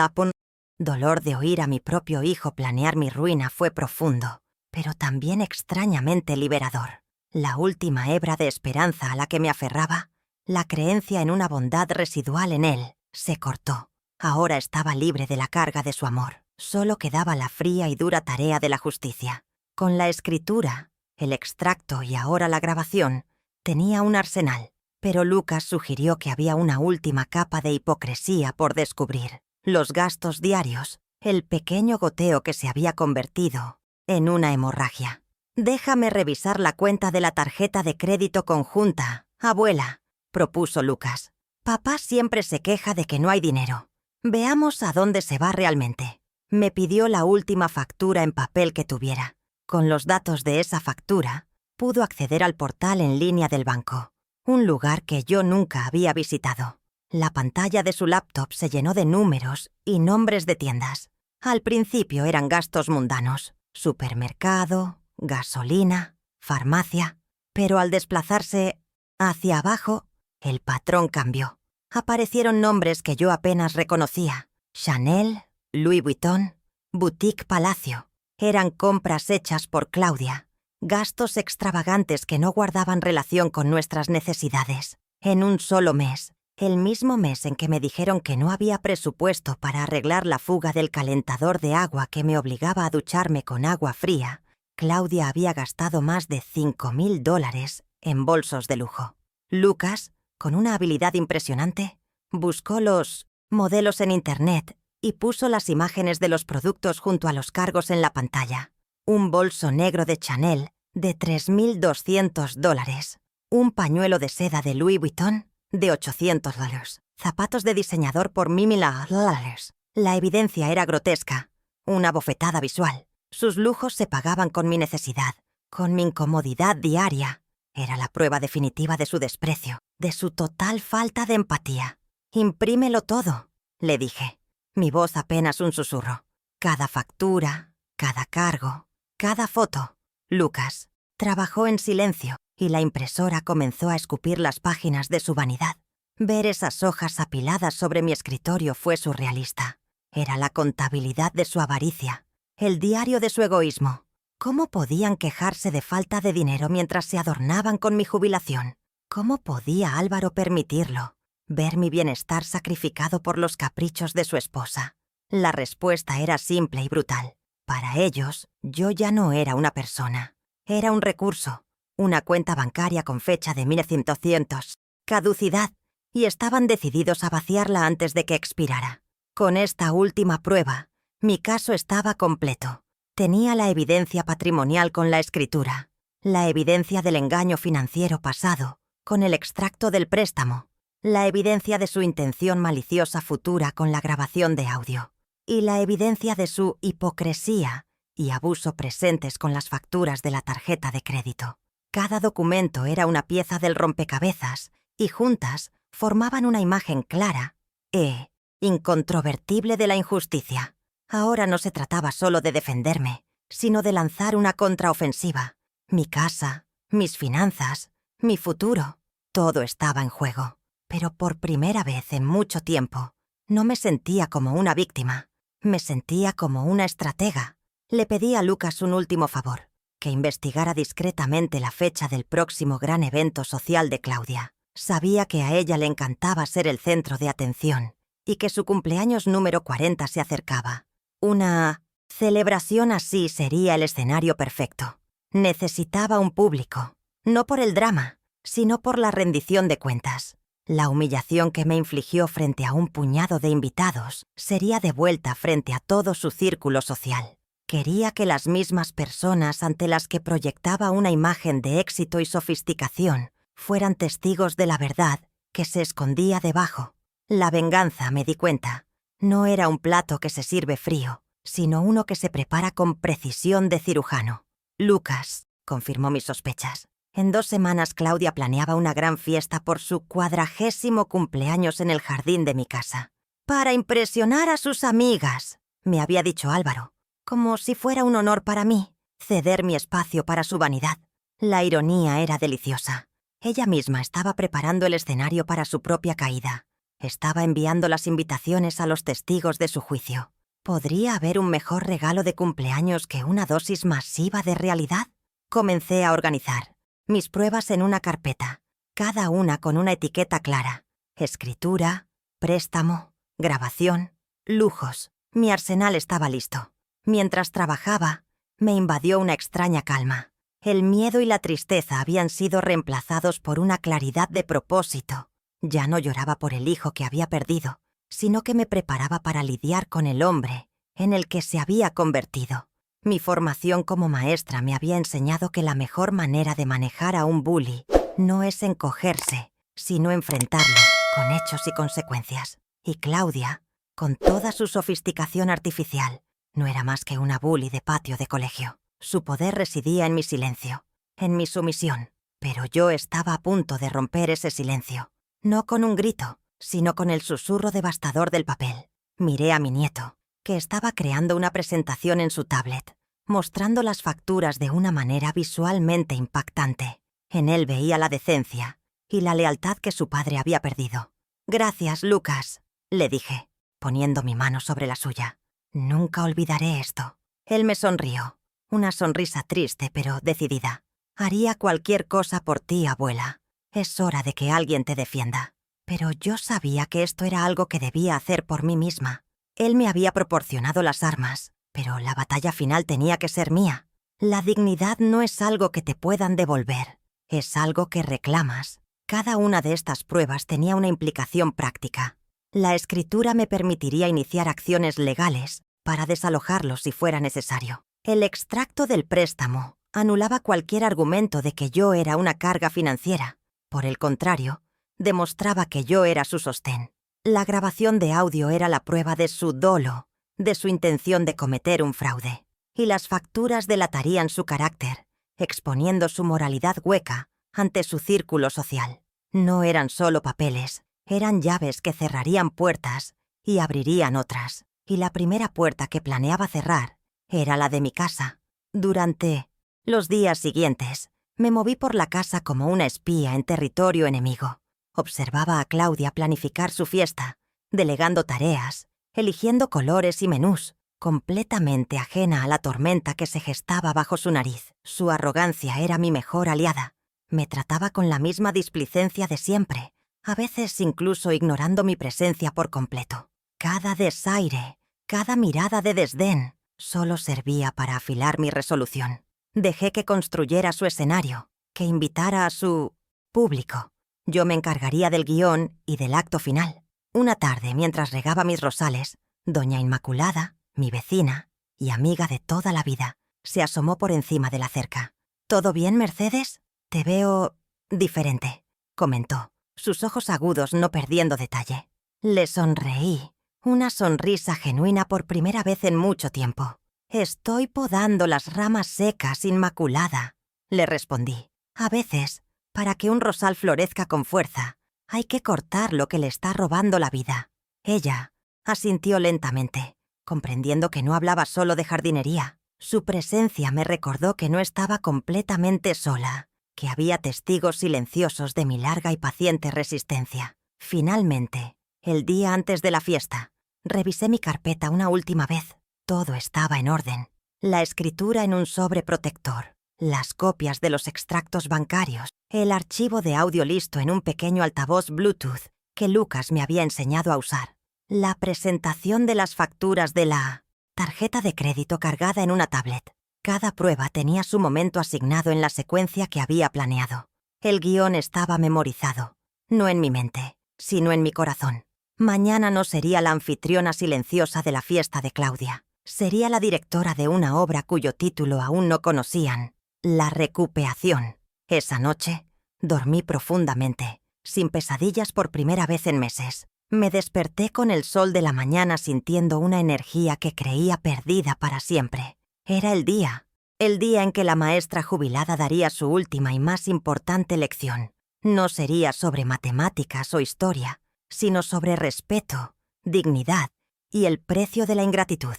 dolor de oír a mi propio hijo planear mi ruina fue profundo, pero también extrañamente liberador. La última hebra de esperanza a la que me aferraba, la creencia en una bondad residual en él, se cortó. Ahora estaba libre de la carga de su amor. Solo quedaba la fría y dura tarea de la justicia. Con la escritura, el extracto y ahora la grabación, tenía un arsenal, pero Lucas sugirió que había una última capa de hipocresía por descubrir. Los gastos diarios, el pequeño goteo que se había convertido en una hemorragia. Déjame revisar la cuenta de la tarjeta de crédito conjunta, abuela, propuso Lucas. Papá siempre se queja de que no hay dinero. Veamos a dónde se va realmente. Me pidió la última factura en papel que tuviera. Con los datos de esa factura, pudo acceder al portal en línea del banco, un lugar que yo nunca había visitado. La pantalla de su laptop se llenó de números y nombres de tiendas. Al principio eran gastos mundanos: supermercado, gasolina, farmacia. Pero al desplazarse hacia abajo, el patrón cambió. Aparecieron nombres que yo apenas reconocía: Chanel, Louis Vuitton, Boutique Palacio. Eran compras hechas por Claudia, gastos extravagantes que no guardaban relación con nuestras necesidades. En un solo mes, el mismo mes en que me dijeron que no había presupuesto para arreglar la fuga del calentador de agua que me obligaba a ducharme con agua fría, Claudia había gastado más de $5,000 en bolsos de lujo. Lucas, con una habilidad impresionante, buscó los modelos en Internet y puso las imágenes de los productos junto a los cargos en la pantalla. Un bolso negro de Chanel de $3,200, un pañuelo de seda de Louis Vuitton de $800, zapatos de diseñador por $1,000. La evidencia era grotesca, una bofetada visual. Sus lujos se pagaban con mi necesidad, con mi incomodidad diaria. Era la prueba definitiva de su desprecio, de su total falta de empatía. «Imprímelo todo», le dije. Mi voz apenas un susurro. Cada factura, cada cargo, cada foto. Lucas trabajó en silencio y la impresora comenzó a escupir las páginas de su vanidad. Ver esas hojas apiladas sobre mi escritorio fue surrealista. Era la contabilidad de su avaricia, el diario de su egoísmo. ¿Cómo podían quejarse de falta de dinero mientras se adornaban con mi jubilación? ¿Cómo podía Álvaro permitirlo? Ver mi bienestar sacrificado por los caprichos de su esposa. La respuesta era simple y brutal. Para ellos, yo ya no era una persona. Era un recurso, una cuenta bancaria con fecha de 1900, caducidad, y estaban decididos a vaciarla antes de que expirara. Con esta última prueba, mi caso estaba completo. Tenía la evidencia patrimonial con la escritura, la evidencia del engaño financiero pasado con el extracto del préstamo, la evidencia de su intención maliciosa futura con la grabación de audio, y la evidencia de su hipocresía y abuso presentes con las facturas de la tarjeta de crédito. Cada documento era una pieza del rompecabezas y juntas formaban una imagen clara e incontrovertible de la injusticia. Ahora no se trataba solo de defenderme, sino de lanzar una contraofensiva. Mi casa, mis finanzas, mi futuro, todo estaba en juego. Pero por primera vez en mucho tiempo, no me sentía como una víctima, me sentía como una estratega. Le pedí a Lucas un último favor: que investigara discretamente la fecha del próximo gran evento social de Claudia. Sabía que a ella le encantaba ser el centro de atención y que su cumpleaños número 40 se acercaba. Una celebración así sería el escenario perfecto. Necesitaba un público, no por el drama, sino por la rendición de cuentas. La humillación que me infligió frente a un puñado de invitados sería devuelta frente a todo su círculo social. Quería que las mismas personas ante las que proyectaba una imagen de éxito y sofisticación fueran testigos de la verdad que se escondía debajo. La venganza, me di cuenta, no era un plato que se sirve frío, sino uno que se prepara con precisión de cirujano. Lucas confirmó mis sospechas. En 2 semanas Claudia planeaba una gran fiesta por su 40º cumpleaños en el jardín de mi casa. «Para impresionar a sus amigas», me había dicho Álvaro, como si fuera un honor para mí ceder mi espacio para su vanidad. La ironía era deliciosa. Ella misma estaba preparando el escenario para su propia caída. Estaba enviando las invitaciones a los testigos de su juicio. ¿Podría haber un mejor regalo de cumpleaños que una dosis masiva de realidad? Comencé a organizar mis pruebas en una carpeta, cada una con una etiqueta clara: escritura, préstamo, grabación, lujos. Mi arsenal estaba listo. Mientras trabajaba, me invadió una extraña calma. El miedo y la tristeza habían sido reemplazados por una claridad de propósito. Ya no lloraba por el hijo que había perdido, sino que me preparaba para lidiar con el hombre en el que se había convertido. Mi formación como maestra me había enseñado que la mejor manera de manejar a un bully no es encogerse, sino enfrentarlo con hechos y consecuencias. Y Claudia, con toda su sofisticación artificial, no era más que una bully de patio de colegio. Su poder residía en mi silencio, en mi sumisión. Pero yo estaba a punto de romper ese silencio. No con un grito, sino con el susurro devastador del papel. Miré a mi nieto, que estaba creando una presentación en su tablet, mostrando las facturas de una manera visualmente impactante. En él veía la decencia y la lealtad que su padre había perdido. «Gracias, Lucas», le dije, poniendo mi mano sobre la suya. «Nunca olvidaré esto». Él me sonrió, una sonrisa triste pero decidida. «Haría cualquier cosa por ti, abuela. Es hora de que alguien te defienda». Pero yo sabía que esto era algo que debía hacer por mí misma. Él me había proporcionado las armas, pero la batalla final tenía que ser mía. La dignidad no es algo que te puedan devolver, es algo que reclamas. Cada una de estas pruebas tenía una implicación práctica. La escritura me permitiría iniciar acciones legales para desalojarlos si fuera necesario. El extracto del préstamo anulaba cualquier argumento de que yo era una carga financiera. Por el contrario, demostraba que yo era su sostén. La grabación de audio era la prueba de su dolo, de su intención de cometer un fraude. Y las facturas delatarían su carácter, exponiendo su moralidad hueca ante su círculo social. No eran solo papeles, eran llaves que cerrarían puertas y abrirían otras. Y la primera puerta que planeaba cerrar era la de mi casa. Durante los días siguientes, me moví por la casa como una espía en territorio enemigo. Observaba a Claudia planificar su fiesta, delegando tareas, eligiendo colores y menús, completamente ajena a la tormenta que se gestaba bajo su nariz. Su arrogancia era mi mejor aliada. Me trataba con la misma displicencia de siempre, a veces incluso ignorando mi presencia por completo. Cada desaire, cada mirada de desdén, solo servía para afilar mi resolución. Dejé que construyera su escenario, que invitara a su público. Yo me encargaría del guión y del acto final. Una tarde, mientras regaba mis rosales, doña Inmaculada, mi vecina y amiga de toda la vida, se asomó por encima de la cerca. «¿Todo bien, Mercedes? Te veo diferente», comentó, sus ojos agudos no perdiendo detalle. Le sonreí, una sonrisa genuina por primera vez en mucho tiempo. «Estoy podando las ramas secas, Inmaculada», le respondí. «A veces, para que un rosal florezca con fuerza, hay que cortar lo que le está robando la vida». Ella asintió lentamente, comprendiendo que no hablaba solo de jardinería. Su presencia me recordó que no estaba completamente sola, que había testigos silenciosos de mi larga y paciente resistencia. Finalmente, el día antes de la fiesta, revisé mi carpeta una última vez. Todo estaba en orden. La escritura en un sobre protector, las copias de los extractos bancarios, el archivo de audio listo en un pequeño altavoz Bluetooth que Lucas me había enseñado a usar, la presentación de las facturas de la tarjeta de crédito cargada en una tablet. Cada prueba tenía su momento asignado en la secuencia que había planeado. El guión estaba memorizado, no en mi mente, sino en mi corazón. Mañana no sería la anfitriona silenciosa de la fiesta de Claudia. Sería la directora de una obra cuyo título aún no conocían, La Recuperación. Esa noche, dormí profundamente, sin pesadillas por primera vez en meses. Me desperté con el sol de la mañana sintiendo una energía que creía perdida para siempre. Era el día en que la maestra jubilada daría su última y más importante lección. No sería sobre matemáticas o historia, sino sobre respeto, dignidad y el precio de la ingratitud.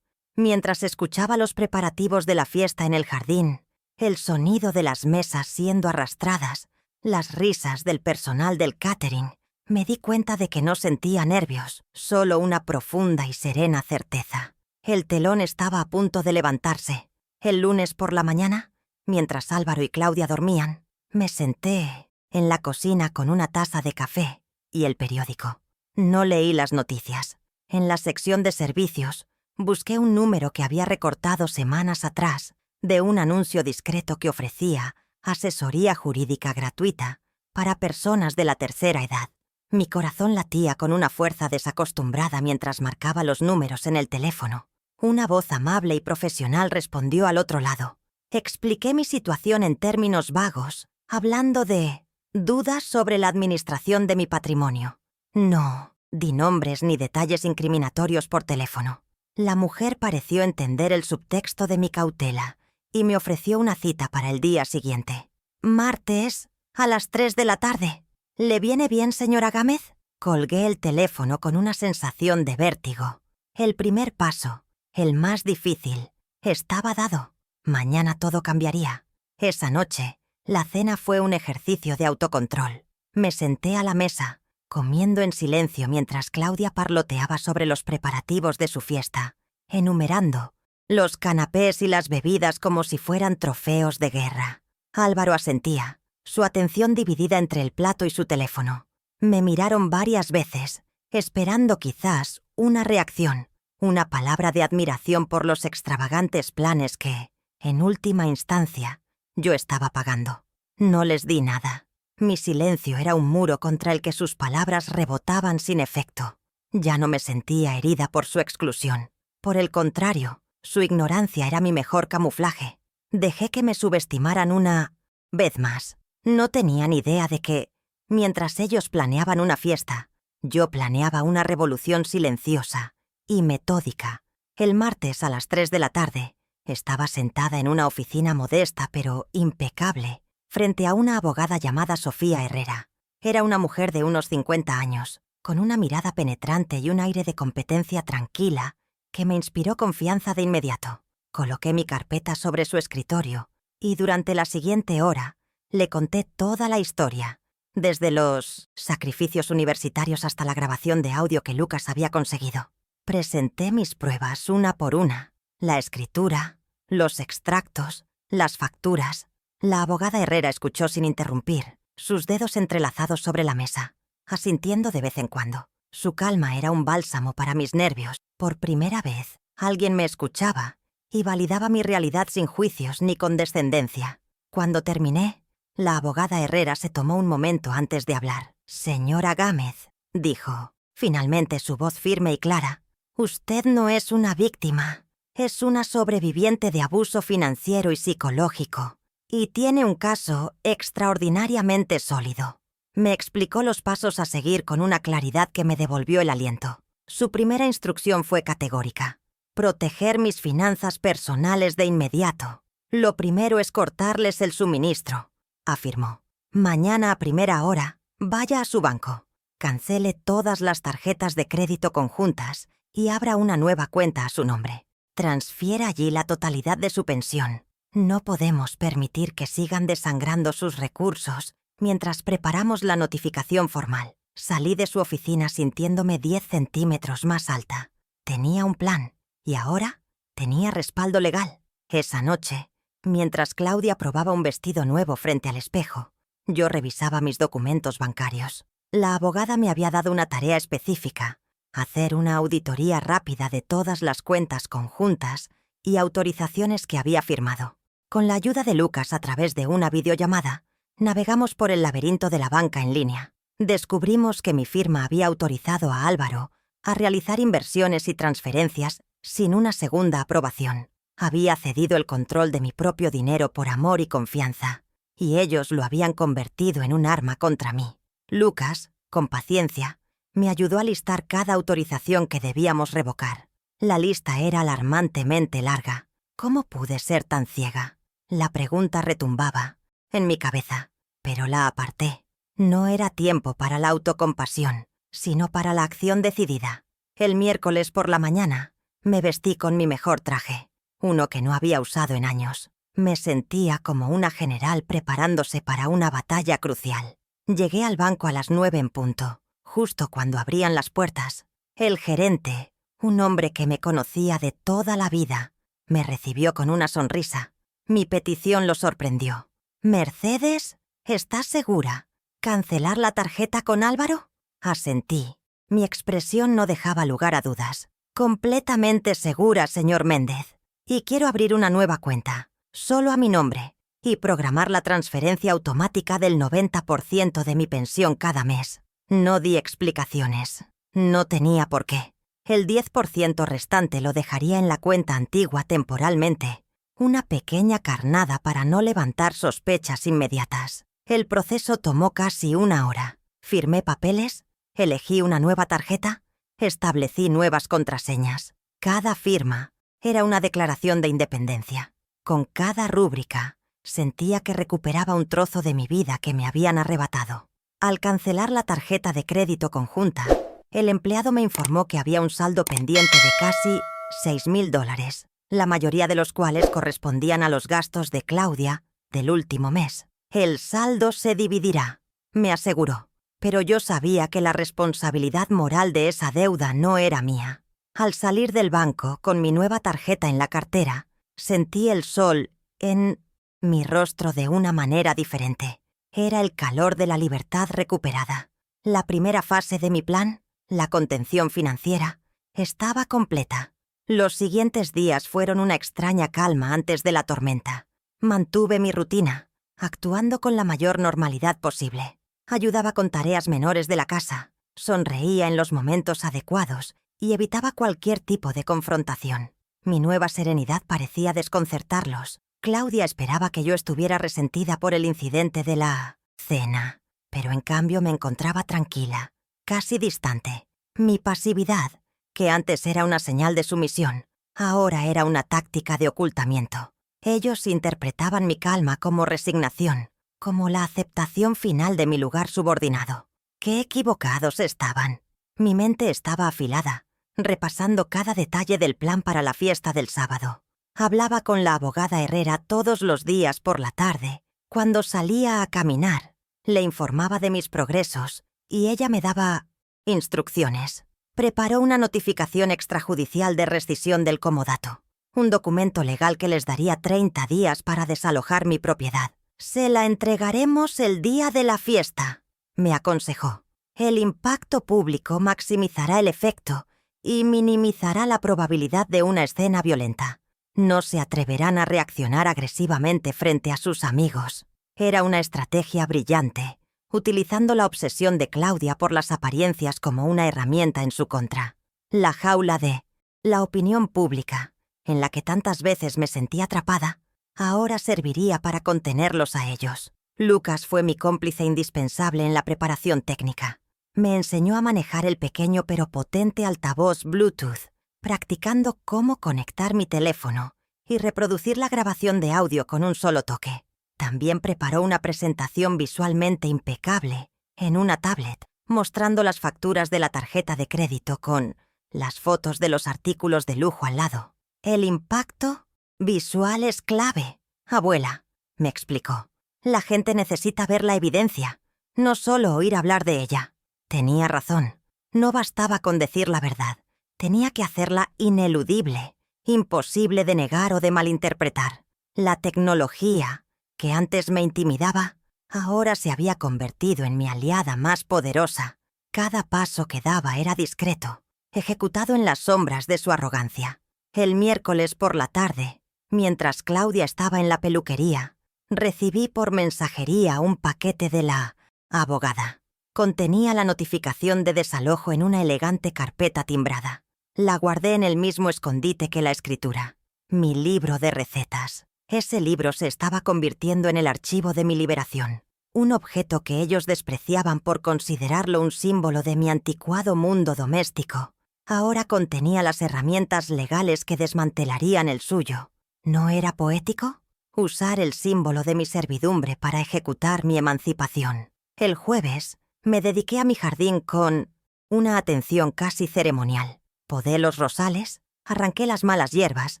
Mientras escuchaba los preparativos de la fiesta en el jardín, el sonido de las mesas siendo arrastradas, las risas del personal del catering, me di cuenta de que no sentía nervios, solo una profunda y serena certeza. El telón estaba a punto de levantarse. El lunes por la mañana, mientras Álvaro y Claudia dormían, me senté en la cocina con una taza de café y el periódico. No leí las noticias. En la sección de servicios, busqué un número que había recortado semanas atrás de un anuncio discreto que ofrecía asesoría jurídica gratuita para personas de la tercera edad. Mi corazón latía con una fuerza desacostumbrada mientras marcaba los números en el teléfono. Una voz amable y profesional respondió al otro lado. Expliqué mi situación en términos vagos, hablando de dudas sobre la administración de mi patrimonio. No di nombres ni detalles incriminatorios por teléfono. La mujer pareció entender el subtexto de mi cautela y me ofreció una cita para el día siguiente. Martes, a las 3 de la tarde. ¿Le viene bien, señora Gámez? Colgué el teléfono con una sensación de vértigo. El primer paso, el más difícil, estaba dado. Mañana todo cambiaría. Esa noche, la cena fue un ejercicio de autocontrol. Me senté a la mesa, comiendo en silencio mientras Claudia parloteaba sobre los preparativos de su fiesta, enumerando los canapés y las bebidas como si fueran trofeos de guerra. Álvaro asentía, su atención dividida entre el plato y su teléfono. Me miraron varias veces, esperando quizás una reacción, una palabra de admiración por los extravagantes planes que, en última instancia, yo estaba pagando. No les di nada. Mi silencio era un muro contra el que sus palabras rebotaban sin efecto. Ya no me sentía herida por su exclusión. Por el contrario, su ignorancia era mi mejor camuflaje. Dejé que me subestimaran una vez más. No tenían idea de que, mientras ellos planeaban una fiesta, yo planeaba una revolución silenciosa y metódica. El martes a las 3 de la tarde, estaba sentada en una oficina modesta pero impecable, frente a una abogada llamada Sofía Herrera. Era una mujer de unos 50 años, con una mirada penetrante y un aire de competencia tranquila que me inspiró confianza de inmediato. Coloqué mi carpeta sobre su escritorio y durante la siguiente hora le conté toda la historia, desde los sacrificios universitarios hasta la grabación de audio que Lucas había conseguido. Presenté mis pruebas una por una, la escritura, los extractos, las facturas. La abogada Herrera escuchó sin interrumpir, sus dedos entrelazados sobre la mesa, asintiendo de vez en cuando. Su calma era un bálsamo para mis nervios. Por primera vez, alguien me escuchaba y validaba mi realidad sin juicios ni condescendencia. Cuando terminé, la abogada Herrera se tomó un momento antes de hablar. «Señora Gámez», dijo, finalmente su voz firme y clara, «usted no es una víctima, es una sobreviviente de abuso financiero y psicológico, y tiene un caso extraordinariamente sólido». Me explicó los pasos a seguir con una claridad que me devolvió el aliento. Su primera instrucción fue categórica: proteger mis finanzas personales de inmediato. «Lo primero es cortarles el suministro», afirmó. «Mañana a primera hora, vaya a su banco, cancele todas las tarjetas de crédito conjuntas y abra una nueva cuenta a su nombre. Transfiera allí la totalidad de su pensión. No podemos permitir que sigan desangrando sus recursos mientras preparamos la notificación formal». Salí de su oficina sintiéndome 10 centímetros más alta. Tenía un plan, y ahora tenía respaldo legal. Esa noche, mientras Claudia probaba un vestido nuevo frente al espejo, yo revisaba mis documentos bancarios. La abogada me había dado una tarea específica: hacer una auditoría rápida de todas las cuentas conjuntas y autorizaciones que había firmado. Con la ayuda de Lucas a través de una videollamada, navegamos por el laberinto de la banca en línea. Descubrimos que mi firma había autorizado a Álvaro a realizar inversiones y transferencias sin una segunda aprobación. Había cedido el control de mi propio dinero por amor y confianza, y ellos lo habían convertido en un arma contra mí. Lucas, con paciencia, me ayudó a listar cada autorización que debíamos revocar. La lista era alarmantemente larga. ¿Cómo pude ser tan ciega? La pregunta retumbaba en mi cabeza, pero la aparté. No era tiempo para la autocompasión, sino para la acción decidida. El miércoles por la mañana me vestí con mi mejor traje, uno que no había usado en años. Me sentía como una general preparándose para una batalla crucial. Llegué al banco a las 9 en punto, justo cuando abrían las puertas. El gerente, un hombre que me conocía de toda la vida, me recibió con una sonrisa. Mi petición lo sorprendió. «Mercedes, ¿estás segura? ¿Cancelar la tarjeta con Álvaro?» Asentí. Mi expresión no dejaba lugar a dudas. «Completamente segura, señor Méndez. Y quiero abrir una nueva cuenta, solo a mi nombre, y programar la transferencia automática del 90% de mi pensión cada mes». No di explicaciones. No tenía por qué. El 10% restante lo dejaría en la cuenta antigua temporalmente. Una pequeña carnada para no levantar sospechas inmediatas. El proceso tomó casi 1 hora. Firmé papeles, elegí una nueva tarjeta, establecí nuevas contraseñas. Cada firma era una declaración de independencia. Con cada rúbrica, sentía que recuperaba un trozo de mi vida que me habían arrebatado. Al cancelar la tarjeta de crédito conjunta, el empleado me informó que había un saldo pendiente de casi $6,000, la mayoría de los cuales correspondían a los gastos de Claudia del último mes. El saldo se dividirá, me aseguró, pero yo sabía que la responsabilidad moral de esa deuda no era mía. Al salir del banco con mi nueva tarjeta en la cartera, sentí el sol en mi rostro de una manera diferente. Era el calor de la libertad recuperada. La primera fase de mi plan, la contención financiera, estaba completa. Los siguientes días fueron una extraña calma antes de la tormenta. Mantuve mi rutina, actuando con la mayor normalidad posible. Ayudaba con tareas menores de la casa, sonreía en los momentos adecuados y evitaba cualquier tipo de confrontación. Mi nueva serenidad parecía desconcertarlos. Claudia esperaba que yo estuviera resentida por el incidente de la cena, pero en cambio me encontraba tranquila, casi distante. Mi pasividad, que antes era una señal de sumisión, ahora era una táctica de ocultamiento. Ellos interpretaban mi calma como resignación, como la aceptación final de mi lugar subordinado. ¡Qué equivocados estaban! Mi mente estaba afilada, repasando cada detalle del plan para la fiesta del sábado. Hablaba con la abogada Herrera todos los días por la tarde. Cuando salía a caminar, le informaba de mis progresos y ella me daba instrucciones. Preparó una notificación extrajudicial de rescisión del comodato, un documento legal que les daría 30 días para desalojar mi propiedad. «Se la entregaremos el día de la fiesta», me aconsejó. «El impacto público maximizará el efecto y minimizará la probabilidad de una escena violenta. No se atreverán a reaccionar agresivamente frente a sus amigos». Era una estrategia brillante, utilizando la obsesión de Claudia por las apariencias como una herramienta en su contra. La jaula de la opinión pública, en la que tantas veces me sentí atrapada, ahora serviría para contenerlos a ellos. Lucas fue mi cómplice indispensable en la preparación técnica. Me enseñó a manejar el pequeño pero potente altavoz Bluetooth, practicando cómo conectar mi teléfono y reproducir la grabación de audio con un solo toque. También preparó una presentación visualmente impecable en una tablet, mostrando las facturas de la tarjeta de crédito con las fotos de los artículos de lujo al lado. «El impacto visual es clave, abuela», me explicó. «La gente necesita ver la evidencia, no solo oír hablar de ella». Tenía razón. No bastaba con decir la verdad. Tenía que hacerla ineludible, imposible de negar o de malinterpretar. La tecnología, que antes me intimidaba, ahora se había convertido en mi aliada más poderosa. Cada paso que daba era discreto, ejecutado en las sombras de su arrogancia. El miércoles por la tarde, mientras Claudia estaba en la peluquería, recibí por mensajería un paquete de la abogada. Contenía la notificación de desalojo en una elegante carpeta timbrada. La guardé en el mismo escondite que la escritura. Mi libro de recetas. Ese libro se estaba convirtiendo en el archivo de mi liberación. Un objeto que ellos despreciaban por considerarlo un símbolo de mi anticuado mundo doméstico. Ahora contenía las herramientas legales que desmantelarían el suyo. ¿No era poético? Usar el símbolo de mi servidumbre para ejecutar mi emancipación. El jueves me dediqué a mi jardín con una atención casi ceremonial. Podé los rosales, arranqué las malas hierbas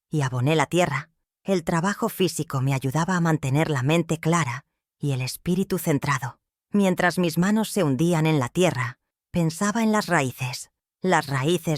y aboné la tierra. El trabajo físico me ayudaba a mantener la mente clara y el espíritu centrado. Mientras mis manos se hundían en la tierra, pensaba en las raíces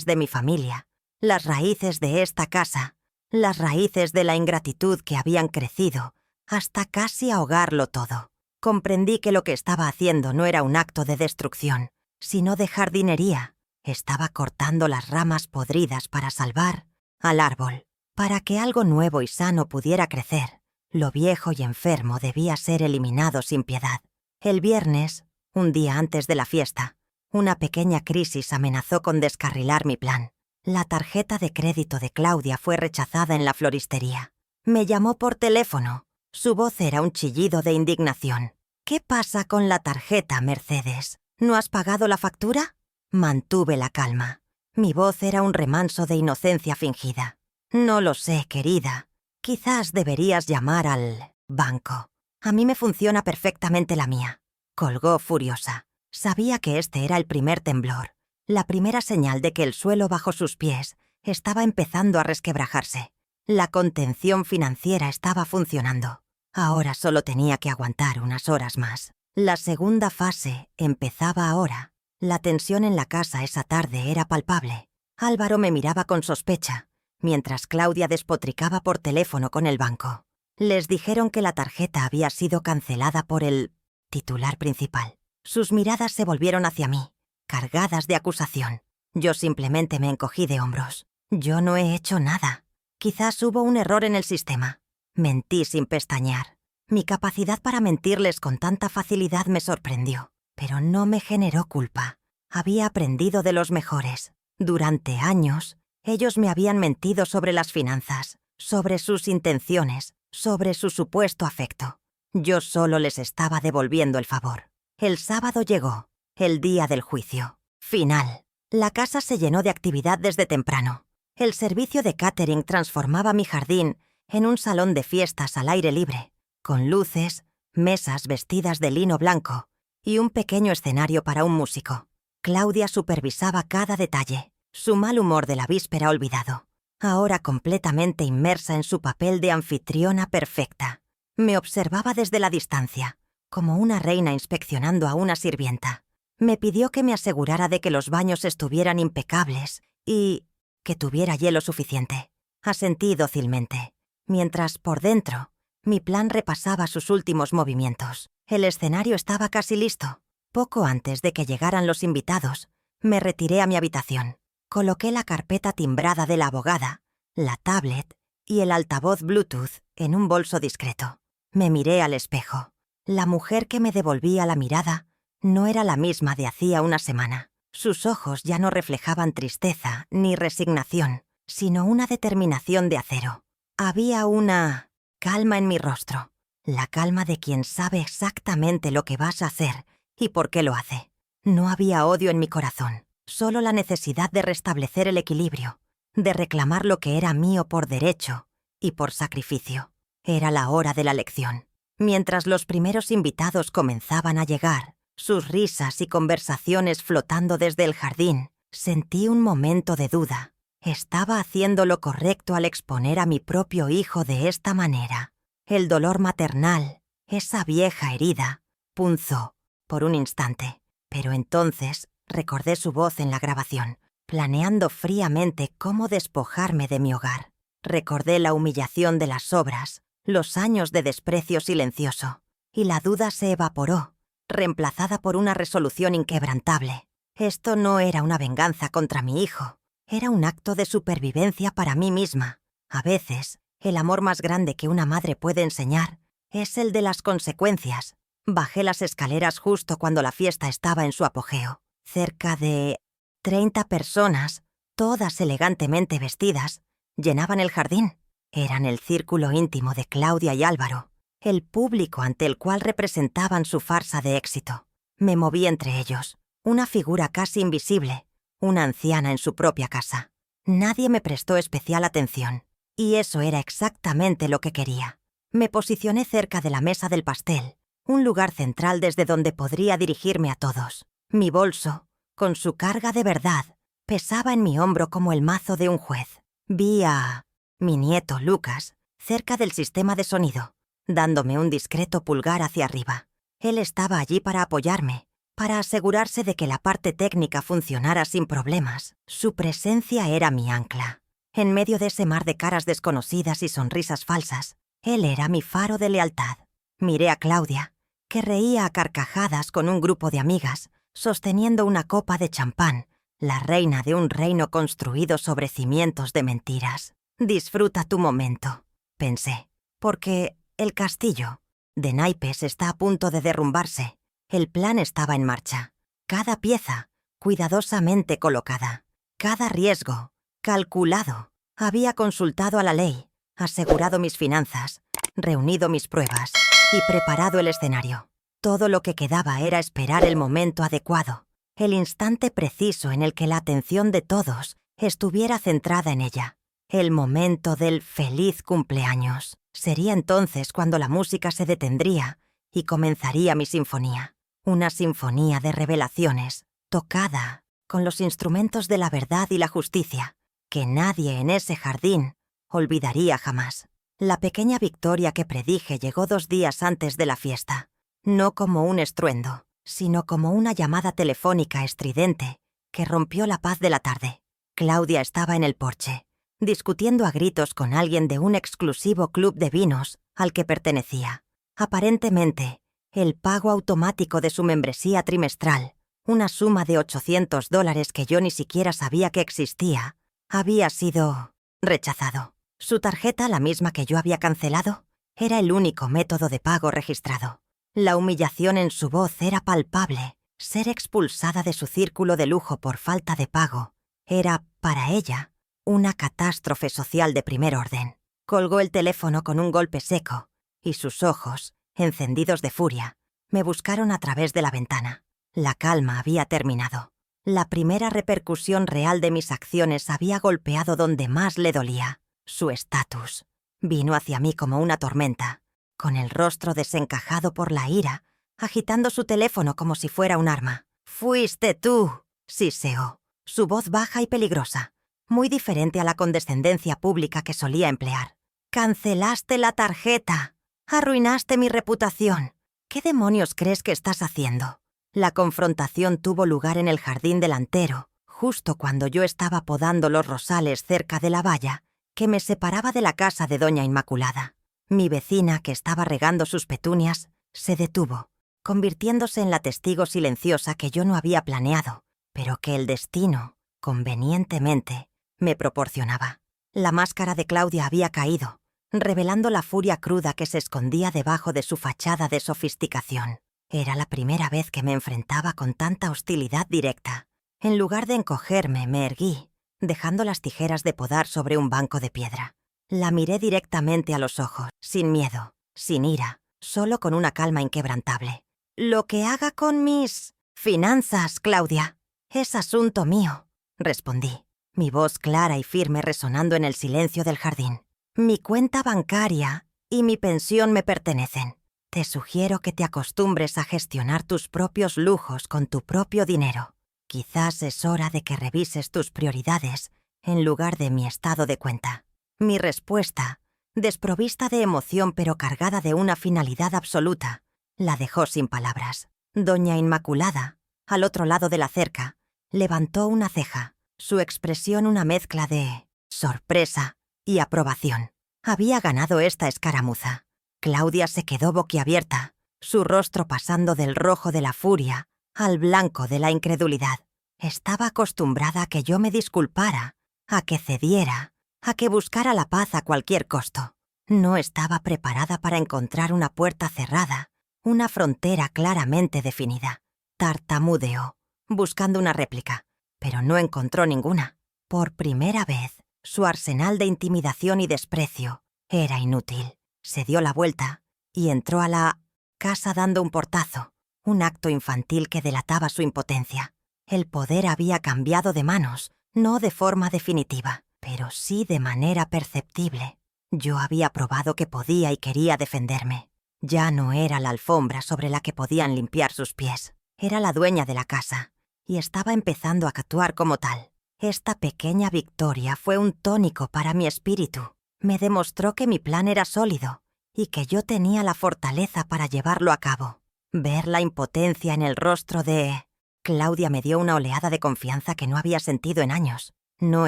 de mi familia, las raíces de esta casa, las raíces de la ingratitud que habían crecido hasta casi ahogarlo todo. Comprendí que lo que estaba haciendo no era un acto de destrucción, sino de jardinería. Estaba cortando las ramas podridas para salvar al árbol. Para que algo nuevo y sano pudiera crecer, lo viejo y enfermo debía ser eliminado sin piedad. El viernes, un día antes de la fiesta, una pequeña crisis amenazó con descarrilar mi plan. La tarjeta de crédito de Claudia fue rechazada en la floristería. Me llamó por teléfono. Su voz era un chillido de indignación. «¿Qué pasa con la tarjeta, Mercedes? ¿No has pagado la factura?» Mantuve la calma. Mi voz era un remanso de inocencia fingida. «No lo sé, querida. Quizás deberías llamar al banco. A mí me funciona perfectamente la mía». Colgó furiosa. Sabía que este era el primer temblor, la primera señal de que el suelo bajo sus pies estaba empezando a resquebrajarse. La contención financiera estaba funcionando. Ahora solo tenía que aguantar unas horas más. La segunda fase empezaba ahora. La tensión en la casa esa tarde era palpable. Álvaro me miraba con sospecha, mientras Claudia despotricaba por teléfono con el banco. Les dijeron que la tarjeta había sido cancelada por el titular principal. Sus miradas se volvieron hacia mí, cargadas de acusación. Yo simplemente me encogí de hombros. Yo no he hecho nada. Quizás hubo un error en el sistema. Mentí sin pestañear. Mi capacidad para mentirles con tanta facilidad me sorprendió, pero no me generó culpa. Había aprendido de los mejores. Durante años, ellos me habían mentido sobre las finanzas, sobre sus intenciones, sobre su supuesto afecto. Yo solo les estaba devolviendo el favor. El sábado llegó, el día del juicio. Final. La casa se llenó de actividad desde temprano. El servicio de catering transformaba mi jardín en un salón de fiestas al aire libre, con luces, mesas vestidas de lino blanco y un pequeño escenario para un músico. Claudia supervisaba cada detalle, su mal humor de la víspera olvidado, ahora completamente inmersa en su papel de anfitriona perfecta. Me observaba desde la distancia, como una reina inspeccionando a una sirvienta. Me pidió que me asegurara de que los baños estuvieran impecables y que tuviera hielo suficiente. Asentí dócilmente, mientras por dentro mi plan repasaba sus últimos movimientos. El escenario estaba casi listo. Poco antes de que llegaran los invitados, me retiré a mi habitación. Coloqué la carpeta timbrada de la abogada, la tablet y el altavoz Bluetooth en un bolso discreto. Me miré al espejo. La mujer que me devolvía la mirada no era la misma de hacía una semana. Sus ojos ya no reflejaban tristeza ni resignación, sino una determinación de acero. Había una calma en mi rostro, la calma de quien sabe exactamente lo que vas a hacer y por qué lo hace. No había odio en mi corazón, solo la necesidad de restablecer el equilibrio, de reclamar lo que era mío por derecho y por sacrificio. Era la hora de la lección. Mientras los primeros invitados comenzaban a llegar, sus risas y conversaciones flotando desde el jardín, sentí un momento de duda. ¿Estaba haciendo lo correcto al exponer a mi propio hijo de esta manera? El dolor maternal, esa vieja herida, punzó por un instante, pero entonces recordé su voz en la grabación, planeando fríamente cómo despojarme de mi hogar. Recordé la humillación de las obras, los años de desprecio silencioso, y la duda se evaporó, reemplazada por una resolución inquebrantable. Esto no era una venganza contra mi hijo, era un acto de supervivencia para mí misma. A veces, el amor más grande que una madre puede enseñar es el de las consecuencias. Bajé las escaleras justo cuando la fiesta estaba en su apogeo. Cerca de 30 personas, todas elegantemente vestidas, llenaban el jardín. Eran el círculo íntimo de Claudia y Álvaro, el público ante el cual representaban su farsa de éxito. Me moví entre ellos, una figura casi invisible, una anciana en su propia casa. Nadie me prestó especial atención, y eso era exactamente lo que quería. Me posicioné cerca de la mesa del pastel, un lugar central desde donde podría dirigirme a todos. Mi bolso, con su carga de verdad, pesaba en mi hombro como el mazo de un juez. Vi a mi nieto Lucas cerca del sistema de sonido, dándome un discreto pulgar hacia arriba. Él estaba allí para apoyarme, para asegurarse de que la parte técnica funcionara sin problemas. Su presencia era mi ancla. En medio de ese mar de caras desconocidas y sonrisas falsas, él era mi faro de lealtad. Miré a Claudia, que reía a carcajadas con un grupo de amigas, sosteniendo una copa de champán, la reina de un reino construido sobre cimientos de mentiras. «Disfruta tu momento», pensé, porque el castillo de naipes está a punto de derrumbarse. El plan estaba en marcha, cada pieza cuidadosamente colocada, cada riesgo calculado. Había consultado a la ley, asegurado mis finanzas, reunido mis pruebas y preparado el escenario. Todo lo que quedaba era esperar el momento adecuado, el instante preciso en el que la atención de todos estuviera centrada en ella. El momento del feliz cumpleaños. Sería entonces cuando la música se detendría y comenzaría mi sinfonía. Una sinfonía de revelaciones, tocada con los instrumentos de la verdad y la justicia, que nadie en ese jardín olvidaría jamás. La pequeña victoria que predije llegó 2 días antes de la fiesta, no como un estruendo, sino como una llamada telefónica estridente que rompió la paz de la tarde. Claudia estaba en el porche, discutiendo a gritos con alguien de un exclusivo club de vinos al que pertenecía. Aparentemente, el pago automático de su membresía trimestral, una suma de $800 que yo ni siquiera sabía que existía, había sido rechazado. Su tarjeta, la misma que yo había cancelado, era el único método de pago registrado. La humillación en su voz era palpable. Ser expulsada de su círculo de lujo por falta de pago era, para ella, una catástrofe social de primer orden. Colgó el teléfono con un golpe seco y sus ojos, encendidos de furia, me buscaron a través de la ventana. La calma había terminado. La primera repercusión real de mis acciones había golpeado donde más le dolía, su estatus. Vino hacia mí como una tormenta, con el rostro desencajado por la ira, agitando su teléfono como si fuera un arma. «¡Fuiste tú!», siseó, su voz baja y peligrosa, muy diferente a la condescendencia pública que solía emplear. «Cancelaste la tarjeta. Arruinaste mi reputación. ¿Qué demonios crees que estás haciendo?». La confrontación tuvo lugar en el jardín delantero, justo cuando yo estaba podando los rosales cerca de la valla que me separaba de la casa de doña Inmaculada. Mi vecina, que estaba regando sus petunias, se detuvo, convirtiéndose en la testigo silenciosa que yo no había planeado, pero que el destino, convenientemente, me proporcionaba. La máscara de Claudia había caído, revelando la furia cruda que se escondía debajo de su fachada de sofisticación. Era la primera vez que me enfrentaba con tanta hostilidad directa. En lugar de encogerme, me erguí, dejando las tijeras de podar sobre un banco de piedra. La miré directamente a los ojos, sin miedo, sin ira, solo con una calma inquebrantable. «Lo que haga con mis finanzas, Claudia, es asunto mío», respondí, mi voz clara y firme resonando en el silencio del jardín. «Mi cuenta bancaria y mi pensión me pertenecen. Te sugiero que te acostumbres a gestionar tus propios lujos con tu propio dinero. Quizás es hora de que revises tus prioridades en lugar de mi estado de cuenta». Mi respuesta, desprovista de emoción pero cargada de una finalidad absoluta, la dejó sin palabras. Doña Inmaculada, al otro lado de la cerca, levantó una ceja, su expresión una mezcla de sorpresa y aprobación. Había ganado esta escaramuza. Claudia se quedó boquiabierta, su rostro pasando del rojo de la furia al blanco de la incredulidad. Estaba acostumbrada a que yo me disculpara, a que cediera, a que buscara la paz a cualquier costo. No estaba preparada para encontrar una puerta cerrada, una frontera claramente definida. Tartamudeó, buscando una réplica, pero no encontró ninguna. Por primera vez, su arsenal de intimidación y desprecio era inútil. Se dio la vuelta y entró a la casa dando un portazo, un acto infantil que delataba su impotencia. El poder había cambiado de manos, no de forma definitiva, pero sí de manera perceptible. Yo había probado que podía y quería defenderme. Ya no era la alfombra sobre la que podían limpiar sus pies. Era la dueña de la casa, y estaba empezando a actuar como tal. Esta pequeña victoria fue un tónico para mi espíritu. Me demostró que mi plan era sólido y que yo tenía la fortaleza para llevarlo a cabo. Ver la impotencia en el rostro de Claudia me dio una oleada de confianza que no había sentido en años. No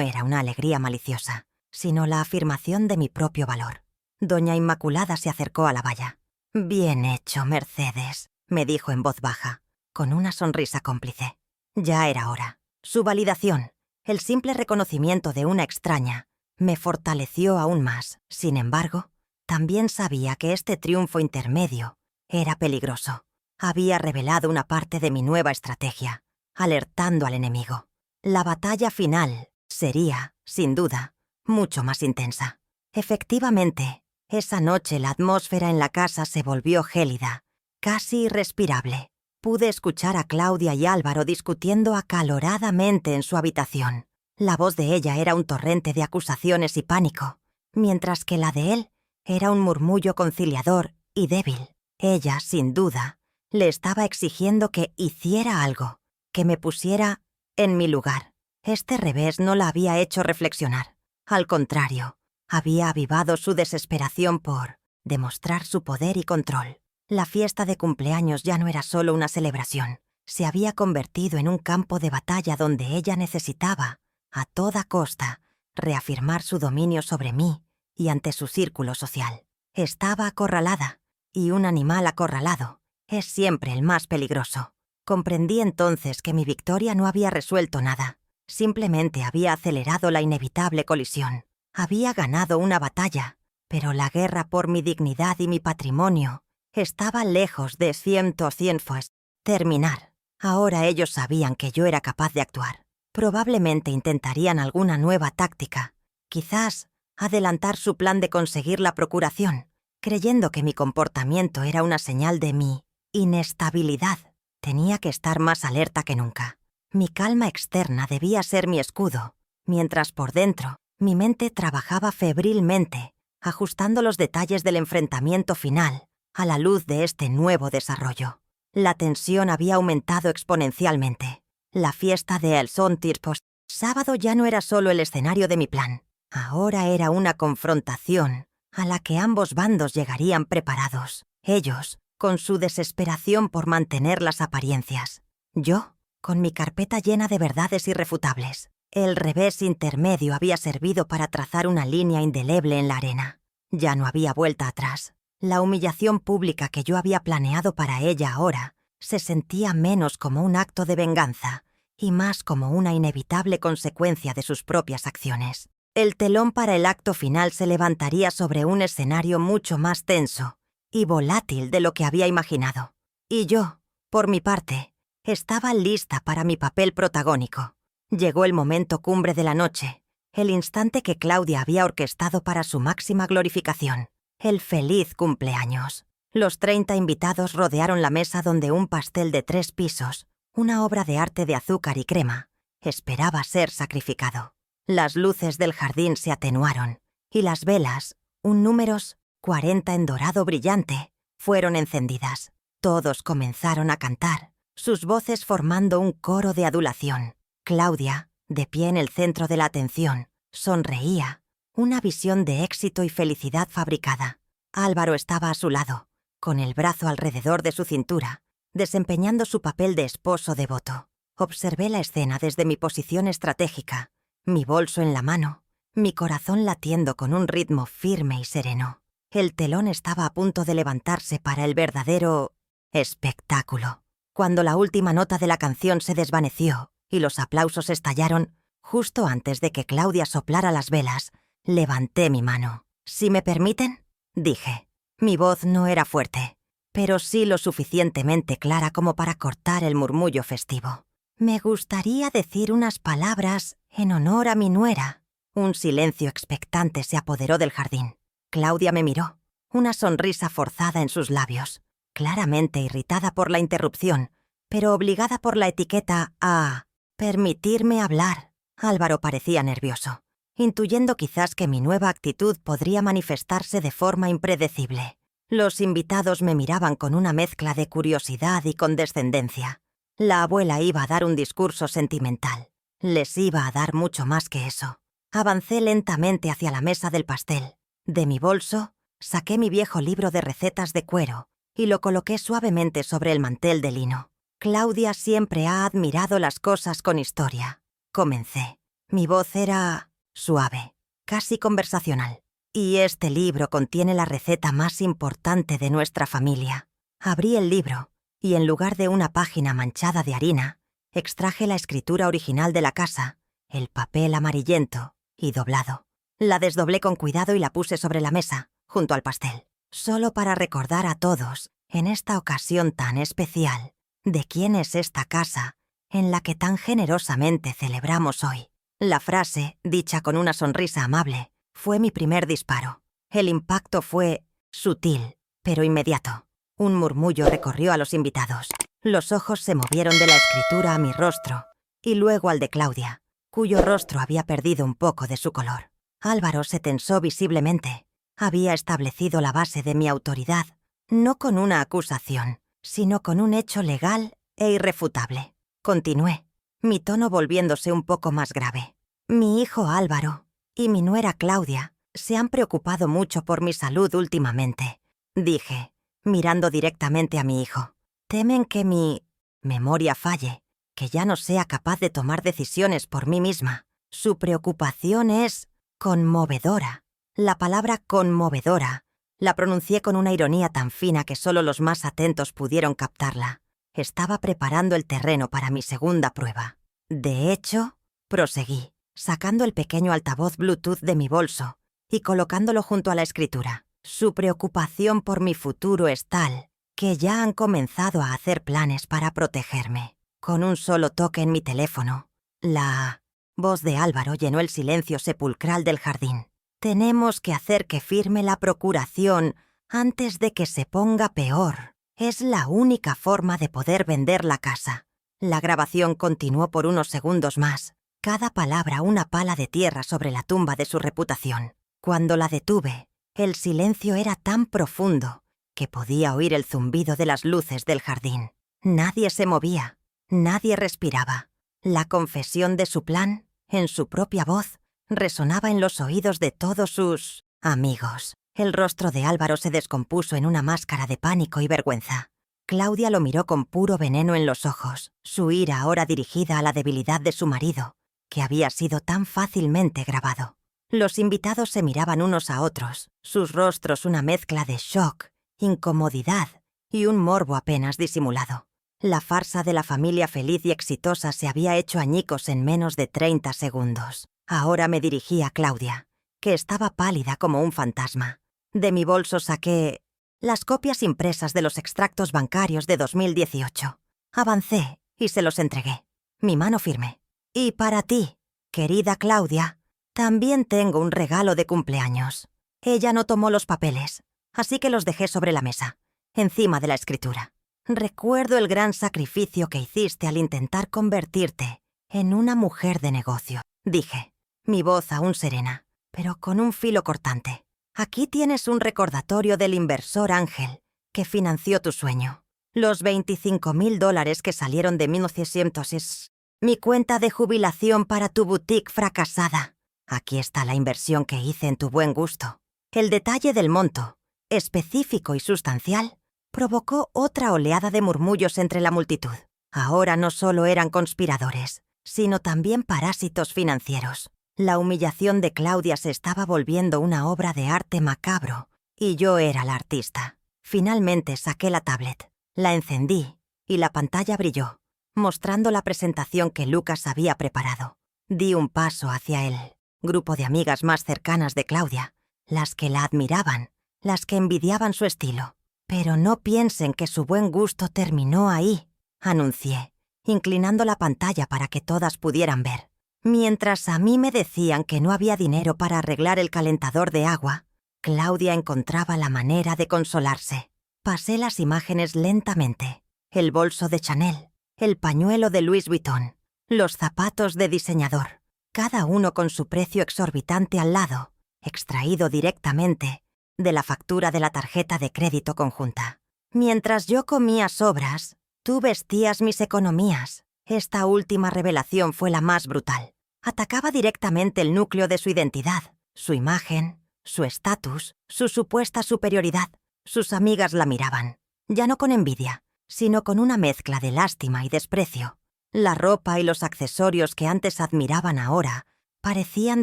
era una alegría maliciosa, sino la afirmación de mi propio valor. Doña Inmaculada se acercó a la valla. «Bien hecho, Mercedes», me dijo en voz baja, con una sonrisa cómplice. Ya era hora. Su validación, el simple reconocimiento de una extraña, me fortaleció aún más. Sin embargo, también sabía que este triunfo intermedio era peligroso. Había revelado una parte de mi nueva estrategia, alertando al enemigo. La batalla final sería sin duda, mucho más intensa. Efectivamente, esa noche la atmósfera en la casa se volvió gélida, casi irrespirable. Pude escuchar a Claudia y Álvaro discutiendo acaloradamente en su habitación. La voz de ella era un torrente de acusaciones y pánico, mientras que la de él era un murmullo conciliador y débil. Ella, sin duda, le estaba exigiendo que hiciera algo, que me pusiera en mi lugar. Este revés no la había hecho reflexionar. Al contrario, había avivado su desesperación por demostrar su poder y control. La fiesta de cumpleaños ya no era solo una celebración. Se había convertido en un campo de batalla donde ella necesitaba, a toda costa, reafirmar su dominio sobre mí y ante su círculo social. Estaba acorralada, y un animal acorralado es siempre el más peligroso. Comprendí entonces que mi victoria no había resuelto nada. Simplemente había acelerado la inevitable colisión. Había ganado una batalla, pero la guerra por mi dignidad y mi patrimonio estaba lejos de 100% terminar. Ahora ellos sabían que yo era capaz de actuar. Probablemente intentarían alguna nueva táctica, quizás adelantar su plan de conseguir la procuración, creyendo que mi comportamiento era una señal de mi inestabilidad. Tenía que estar más alerta que nunca. Mi calma externa debía ser mi escudo, mientras por dentro mi mente trabajaba febrilmente, ajustando los detalles del enfrentamiento final a la luz de este nuevo desarrollo. La tensión había aumentado exponencialmente. La fiesta de El Sontirpost sábado ya no era solo el escenario de mi plan. Ahora era una confrontación a la que ambos bandos llegarían preparados. Ellos, con su desesperación por mantener las apariencias. Yo, con mi carpeta llena de verdades irrefutables. El revés intermedio había servido para trazar una línea indeleble en la arena. Ya no había vuelta atrás. La humillación pública que yo había planeado para ella ahora se sentía menos como un acto de venganza y más como una inevitable consecuencia de sus propias acciones. El telón para el acto final se levantaría sobre un escenario mucho más tenso y volátil de lo que había imaginado. Y yo, por mi parte, estaba lista para mi papel protagónico. Llegó el momento cumbre de la noche, el instante que Claudia había orquestado para su máxima glorificación, el feliz cumpleaños. Los 30 invitados rodearon la mesa donde un pastel de 3 pisos, una obra de arte de azúcar y crema, esperaba ser sacrificado. Las luces del jardín se atenuaron, y las velas, un números 40 en dorado brillante, fueron encendidas. Todos comenzaron a cantar, sus voces formando un coro de adulación. Claudia, de pie en el centro de la atención, sonreía, una visión de éxito y felicidad fabricada. Álvaro estaba a su lado, con el brazo alrededor de su cintura, desempeñando su papel de esposo devoto. Observé la escena desde mi posición estratégica, mi bolso en la mano, mi corazón latiendo con un ritmo firme y sereno. El telón estaba a punto de levantarse para el verdadero espectáculo. Cuando la última nota de la canción se desvaneció y los aplausos estallaron, justo antes de que Claudia soplara las velas, levanté mi mano. «Si me permiten», dije. Mi voz no era fuerte, pero sí lo suficientemente clara como para cortar el murmullo festivo. «Me gustaría decir unas palabras en honor a mi nuera». Un silencio expectante se apoderó del jardín. Claudia me miró, una sonrisa forzada en sus labios, claramente irritada por la interrupción, pero obligada por la etiqueta a permitirme hablar. Álvaro parecía nervioso, intuyendo quizás que mi nueva actitud podría manifestarse de forma impredecible. Los invitados me miraban con una mezcla de curiosidad y condescendencia. La abuela iba a dar un discurso sentimental. Les iba a dar mucho más que eso. Avancé lentamente hacia la mesa del pastel. De mi bolso, saqué mi viejo libro de recetas de cuero y lo coloqué suavemente sobre el mantel de lino. Claudia siempre ha admirado las cosas con historia. Comencé. Mi voz era suave, casi conversacional. Y este libro contiene la receta más importante de nuestra familia. Abrí el libro y en lugar de una página manchada de harina, extraje la escritura original de la casa, el papel amarillento y doblado. La desdoblé con cuidado y la puse sobre la mesa, junto al pastel, solo para recordar a todos, en esta ocasión tan especial, de quién es esta casa en la que tan generosamente celebramos hoy. La frase, dicha con una sonrisa amable, fue mi primer disparo. El impacto fue sutil, pero inmediato. Un murmullo recorrió a los invitados. Los ojos se movieron de la escritura a mi rostro, y luego al de Claudia, cuyo rostro había perdido un poco de su color. Álvaro se tensó visiblemente. Había establecido la base de mi autoridad, no con una acusación, sino con un hecho legal e irrefutable. Continué, mi tono volviéndose un poco más grave. Mi hijo Álvaro y mi nuera Claudia se han preocupado mucho por mi salud últimamente, dije, mirando directamente a mi hijo. Temen que mi memoria falle, que ya no sea capaz de tomar decisiones por mí misma. Su preocupación es conmovedora. La palabra conmovedora la pronuncié con una ironía tan fina que solo los más atentos pudieron captarla. Estaba preparando el terreno para mi segunda prueba. De hecho, proseguí, sacando el pequeño altavoz Bluetooth de mi bolso y colocándolo junto a la escritura. Su preocupación por mi futuro es tal que ya han comenzado a hacer planes para protegerme. Con un solo toque en mi teléfono, la voz de Álvaro llenó el silencio sepulcral del jardín. Tenemos que hacer que firme la procuración antes de que se ponga peor. Es la única forma de poder vender la casa. La grabación continuó por unos segundos más, cada palabra una pala de tierra sobre la tumba de su reputación. Cuando la detuve, el silencio era tan profundo que podía oír el zumbido de las luces del jardín. Nadie se movía, nadie respiraba. La confesión de su plan, en su propia voz, resonaba en los oídos de todos sus amigos. El rostro de Álvaro se descompuso en una máscara de pánico y vergüenza. Claudia lo miró con puro veneno en los ojos, su ira ahora dirigida a la debilidad de su marido, que había sido tan fácilmente grabado. Los invitados se miraban unos a otros, sus rostros una mezcla de shock, incomodidad y un morbo apenas disimulado. La farsa de la familia feliz y exitosa se había hecho añicos en menos de 30 segundos. Ahora me dirigí a Claudia, que estaba pálida como un fantasma. De mi bolso saqué las copias impresas de los extractos bancarios de 2018. Avancé y se los entregué, mi mano firme. Y para ti, querida Claudia, también tengo un regalo de cumpleaños. Ella no tomó los papeles, así que los dejé sobre la mesa, encima de la escritura. Recuerdo el gran sacrificio que hiciste al intentar convertirte en una mujer de negocio, dije, mi voz aún serena, pero con un filo cortante. Aquí tienes un recordatorio del inversor Ángel, que financió tu sueño. Los $25,000 que salieron de 1900 es mi cuenta de jubilación para tu boutique fracasada. Aquí está la inversión que hice en tu buen gusto. El detalle del monto, específico y sustancial, provocó otra oleada de murmullos entre la multitud. Ahora no solo eran conspiradores, sino también parásitos financieros. La humillación de Claudia se estaba volviendo una obra de arte macabro, y yo era la artista. Finalmente saqué la tablet, la encendí, y la pantalla brilló, mostrando la presentación que Lucas había preparado. Di un paso hacia el grupo de amigas más cercanas de Claudia, las que la admiraban, las que envidiaban su estilo. Pero no piensen que su buen gusto terminó ahí, anuncié, inclinando la pantalla para que todas pudieran ver. Mientras a mí me decían que no había dinero para arreglar el calentador de agua, Claudia encontraba la manera de consolarse. Pasé las imágenes lentamente. El bolso de Chanel, el pañuelo de Louis Vuitton, los zapatos de diseñador, cada uno con su precio exorbitante al lado, extraído directamente de la factura de la tarjeta de crédito conjunta. Mientras yo comía sobras, tú vestías mis economías. Esta última revelación fue la más brutal. Atacaba directamente el núcleo de su identidad, su imagen, su estatus, su supuesta superioridad. Sus amigas la miraban, ya no con envidia, sino con una mezcla de lástima y desprecio. La ropa y los accesorios que antes admiraban ahora parecían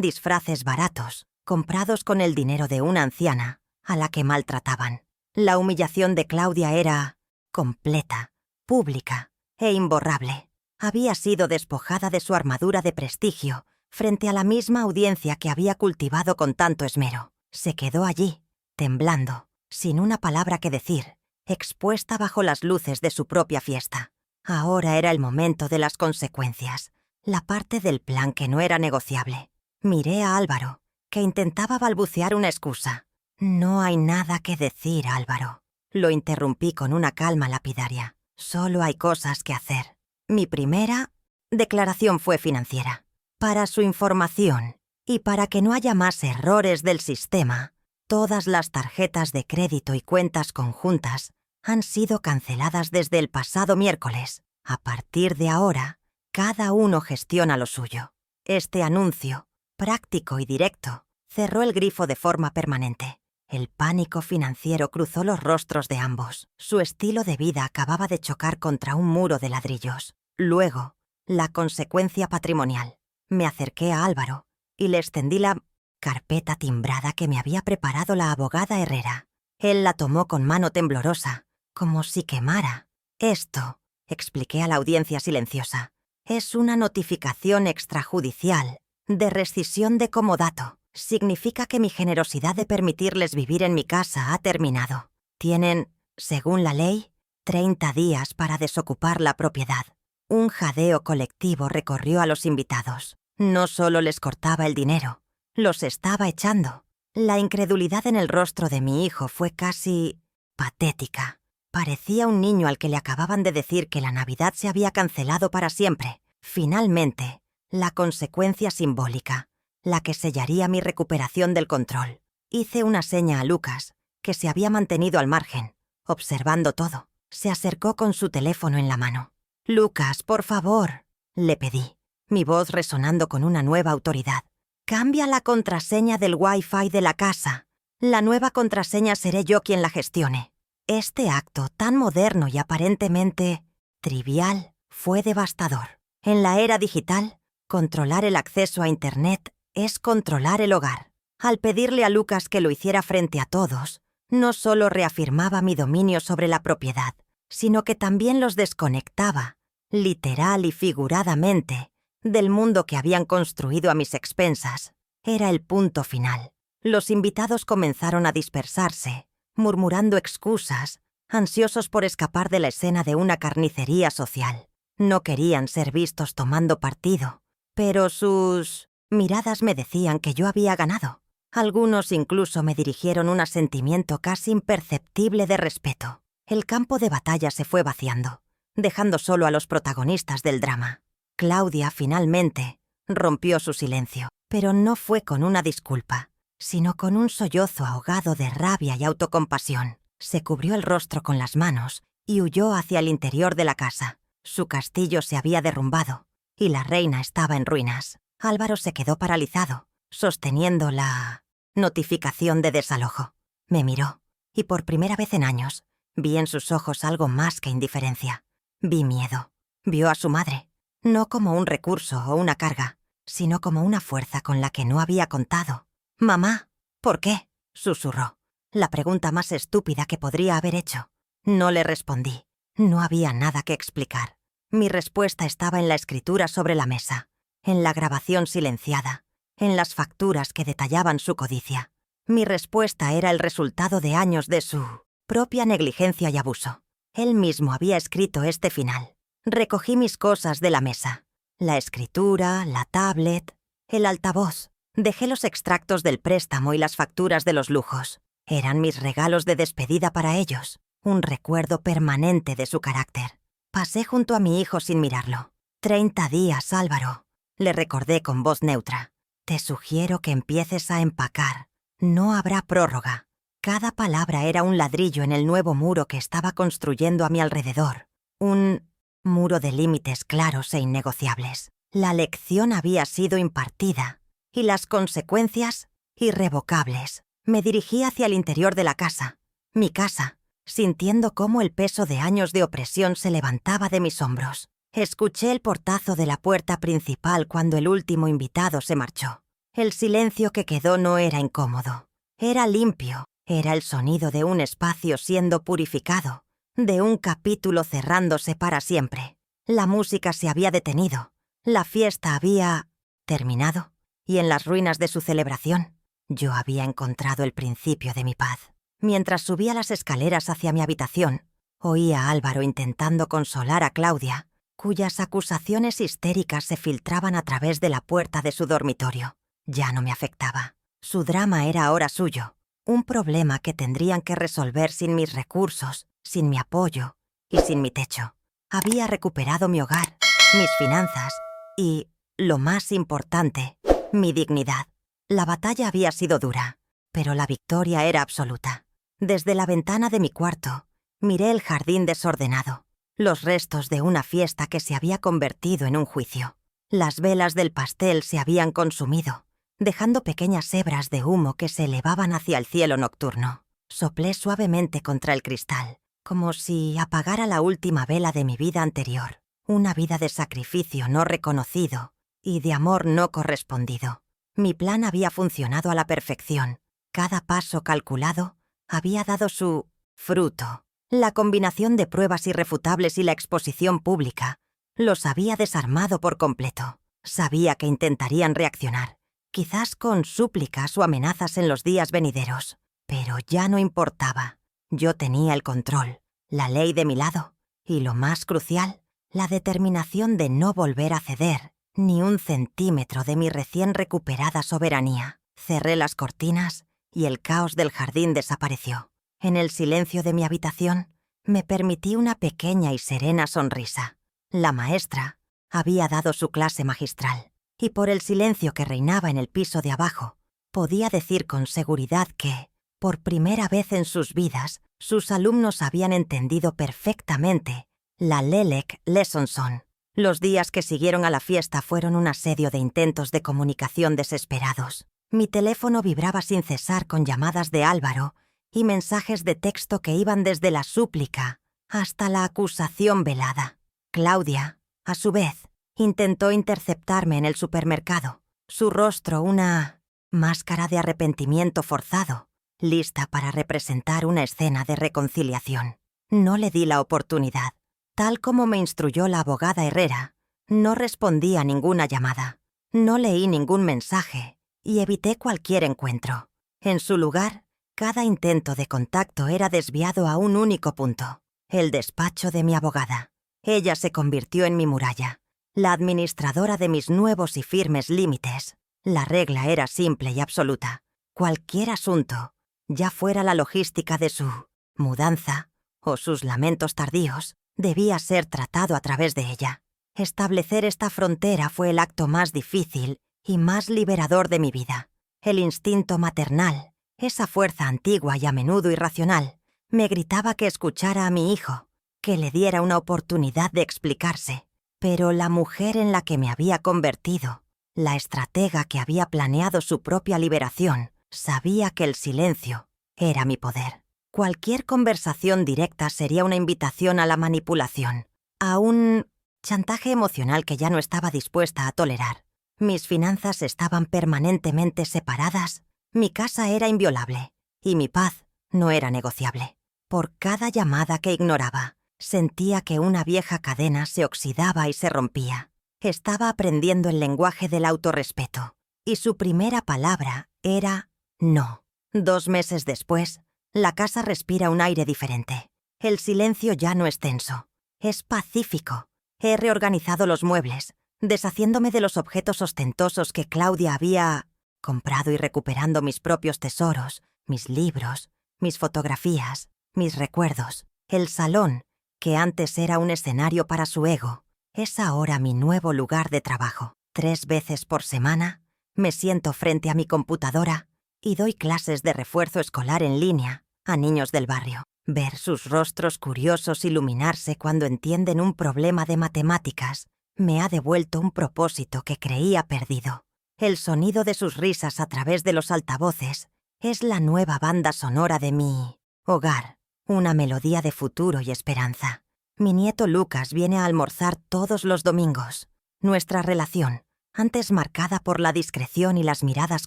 disfraces baratos, comprados con el dinero de una anciana a la que maltrataban. La humillación de Claudia era completa, pública e imborrable. Había sido despojada de su armadura de prestigio frente a la misma audiencia que había cultivado con tanto esmero. Se quedó allí, temblando, sin una palabra que decir, expuesta bajo las luces de su propia fiesta. Ahora era el momento de las consecuencias, la parte del plan que no era negociable. Miré a Álvaro, que intentaba balbucear una excusa. «No hay nada que decir, Álvaro». Lo interrumpí con una calma lapidaria. «Solo hay cosas que hacer». Mi primera declaración fue financiera. Para su información y para que no haya más errores del sistema, todas las tarjetas de crédito y cuentas conjuntas han sido canceladas desde el pasado miércoles. A partir de ahora, cada uno gestiona lo suyo. Este anuncio, práctico y directo, cerró el grifo de forma permanente. El pánico financiero cruzó los rostros de ambos. Su estilo de vida acababa de chocar contra un muro de ladrillos. Luego, la consecuencia patrimonial. Me acerqué a Álvaro y le extendí la carpeta timbrada que me había preparado la abogada Herrera. Él la tomó con mano temblorosa, como si quemara. «Esto», expliqué a la audiencia silenciosa, «es una notificación extrajudicial de rescisión de comodato. Significa que mi generosidad de permitirles vivir en mi casa ha terminado. Tienen, según la ley, 30 días para desocupar la propiedad». Un jadeo colectivo recorrió a los invitados. No solo les cortaba el dinero, los estaba echando. La incredulidad en el rostro de mi hijo fue casi patética. Parecía un niño al que le acababan de decir que la Navidad se había cancelado para siempre. Finalmente, la consecuencia simbólica, la que sellaría mi recuperación del control. Hice una seña a Lucas, que se había mantenido al margen, observando todo. Se acercó con su teléfono en la mano. «Lucas, por favor», le pedí, mi voz resonando con una nueva autoridad. «Cambia la contraseña del Wi-Fi de la casa. La nueva contraseña seré yo quien la gestione». Este acto tan moderno y aparentemente trivial fue devastador. En la era digital, controlar el acceso a Internet es controlar el hogar. Al pedirle a Lucas que lo hiciera frente a todos, no solo reafirmaba mi dominio sobre la propiedad, sino que también los desconectaba, literal y figuradamente, del mundo que habían construido a mis expensas. Era el punto final. Los invitados comenzaron a dispersarse, murmurando excusas, ansiosos por escapar de la escena de una carnicería social. No querían ser vistos tomando partido, pero sus miradas me decían que yo había ganado. Algunos incluso me dirigieron un asentimiento casi imperceptible de respeto. El campo de batalla se fue vaciando, dejando solo a los protagonistas del drama. Claudia, finalmente, rompió su silencio, pero no fue con una disculpa, sino con un sollozo ahogado de rabia y autocompasión. Se cubrió el rostro con las manos y huyó hacia el interior de la casa. Su castillo se había derrumbado y la reina estaba en ruinas. Álvaro se quedó paralizado, sosteniendo la notificación de desalojo. Me miró, y por primera vez en años, vi en sus ojos algo más que indiferencia. Vi miedo. Vio a su madre, no como un recurso o una carga, sino como una fuerza con la que no había contado. «Mamá, ¿por qué?», susurró. La pregunta más estúpida que podría haber hecho. No le respondí. No había nada que explicar. Mi respuesta estaba en la escritura sobre la mesa, en la grabación silenciada, en las facturas que detallaban su codicia. Mi respuesta era el resultado de años de su propia negligencia y abuso. Él mismo había escrito este final. Recogí mis cosas de la mesa. La escritura, la tablet, el altavoz. Dejé los extractos del préstamo y las facturas de los lujos. Eran mis regalos de despedida para ellos, un recuerdo permanente de su carácter. Pasé junto a mi hijo sin mirarlo. 30 días, Álvaro, le recordé con voz neutra. Te sugiero que empieces a empacar. No habrá prórroga. Cada palabra era un ladrillo en el nuevo muro que estaba construyendo a mi alrededor. Un muro de límites claros e innegociables. La lección había sido impartida y las consecuencias irrevocables. Me dirigí hacia el interior de la casa, mi casa, sintiendo cómo el peso de años de opresión se levantaba de mis hombros. Escuché el portazo de la puerta principal cuando el último invitado se marchó. El silencio que quedó no era incómodo. Era limpio. Era el sonido de un espacio siendo purificado, de un capítulo cerrándose para siempre. La música se había detenido. La fiesta había terminado. Y en las ruinas de su celebración, yo había encontrado el principio de mi paz. Mientras subía las escaleras hacia mi habitación, oía a Álvaro intentando consolar a Claudia cuyas acusaciones histéricas se filtraban a través de la puerta de su dormitorio. Ya no me afectaba. Su drama era ahora suyo, un problema que tendrían que resolver sin mis recursos, sin mi apoyo y sin mi techo. Había recuperado mi hogar, mis finanzas y, lo más importante, mi dignidad. La batalla había sido dura, pero la victoria era absoluta. Desde la ventana de mi cuarto, miré el jardín desordenado, los restos de una fiesta que se había convertido en un juicio. Las velas del pastel se habían consumido, dejando pequeñas hebras de humo que se elevaban hacia el cielo nocturno. Soplé suavemente contra el cristal, como si apagara la última vela de mi vida anterior, una vida de sacrificio no reconocido y de amor no correspondido. Mi plan había funcionado a la perfección. Cada paso calculado había dado su fruto. La combinación de pruebas irrefutables y la exposición pública los había desarmado por completo. Sabía que intentarían reaccionar, quizás con súplicas o amenazas en los días venideros, pero ya no importaba. Yo tenía el control, la ley de mi lado y, lo más crucial, la determinación de no volver a ceder ni un centímetro de mi recién recuperada soberanía. Cerré las cortinas y el caos del jardín desapareció. En el silencio de mi habitación, me permití una pequeña y serena sonrisa. La maestra había dado su clase magistral, y por el silencio que reinaba en el piso de abajo, podía decir con seguridad que, por primera vez en sus vidas, sus alumnos habían entendido perfectamente la Lelek Lessonson. Los días que siguieron a la fiesta fueron un asedio de intentos de comunicación desesperados. Mi teléfono vibraba sin cesar con llamadas de Álvaro y mensajes de texto que iban desde la súplica hasta la acusación velada. Claudia, a su vez, intentó interceptarme en el supermercado, su rostro una máscara de arrepentimiento forzado, lista para representar una escena de reconciliación. No le di la oportunidad. Tal como me instruyó la abogada Herrera, no respondí a ninguna llamada, no leí ningún mensaje y evité cualquier encuentro. En su lugar, cada intento de contacto era desviado a un único punto: el despacho de mi abogada. Ella se convirtió en mi muralla, la administradora de mis nuevos y firmes límites. La regla era simple y absoluta. Cualquier asunto, ya fuera la logística de su mudanza o sus lamentos tardíos, debía ser tratado a través de ella. Establecer esta frontera fue el acto más difícil y más liberador de mi vida. El instinto maternal, esa fuerza antigua y a menudo irracional, me gritaba que escuchara a mi hijo, que le diera una oportunidad de explicarse. Pero la mujer en la que me había convertido, la estratega que había planeado su propia liberación, sabía que el silencio era mi poder. Cualquier conversación directa sería una invitación a la manipulación, a un chantaje emocional que ya no estaba dispuesta a tolerar. Mis finanzas estaban permanentemente separadas, mi casa era inviolable y mi paz no era negociable. Por cada llamada que ignoraba, sentía que una vieja cadena se oxidaba y se rompía. Estaba aprendiendo el lenguaje del autorrespeto, y su primera palabra era no. 2 meses después, la casa respira un aire diferente. El silencio ya no es tenso, es pacífico. He reorganizado los muebles, deshaciéndome de los objetos ostentosos que Claudia había comprado y recuperando mis propios tesoros, mis libros, mis fotografías, mis recuerdos. El salón, que antes era un escenario para su ego, es ahora mi nuevo lugar de trabajo. 3 veces por semana, me siento frente a mi computadora y doy clases de refuerzo escolar en línea a niños del barrio. Ver sus rostros curiosos iluminarse cuando entienden un problema de matemáticas me ha devuelto un propósito que creía perdido. El sonido de sus risas a través de los altavoces es la nueva banda sonora de mi hogar, una melodía de futuro y esperanza. Mi nieto Lucas viene a almorzar todos los domingos. Nuestra relación, antes marcada por la discreción y las miradas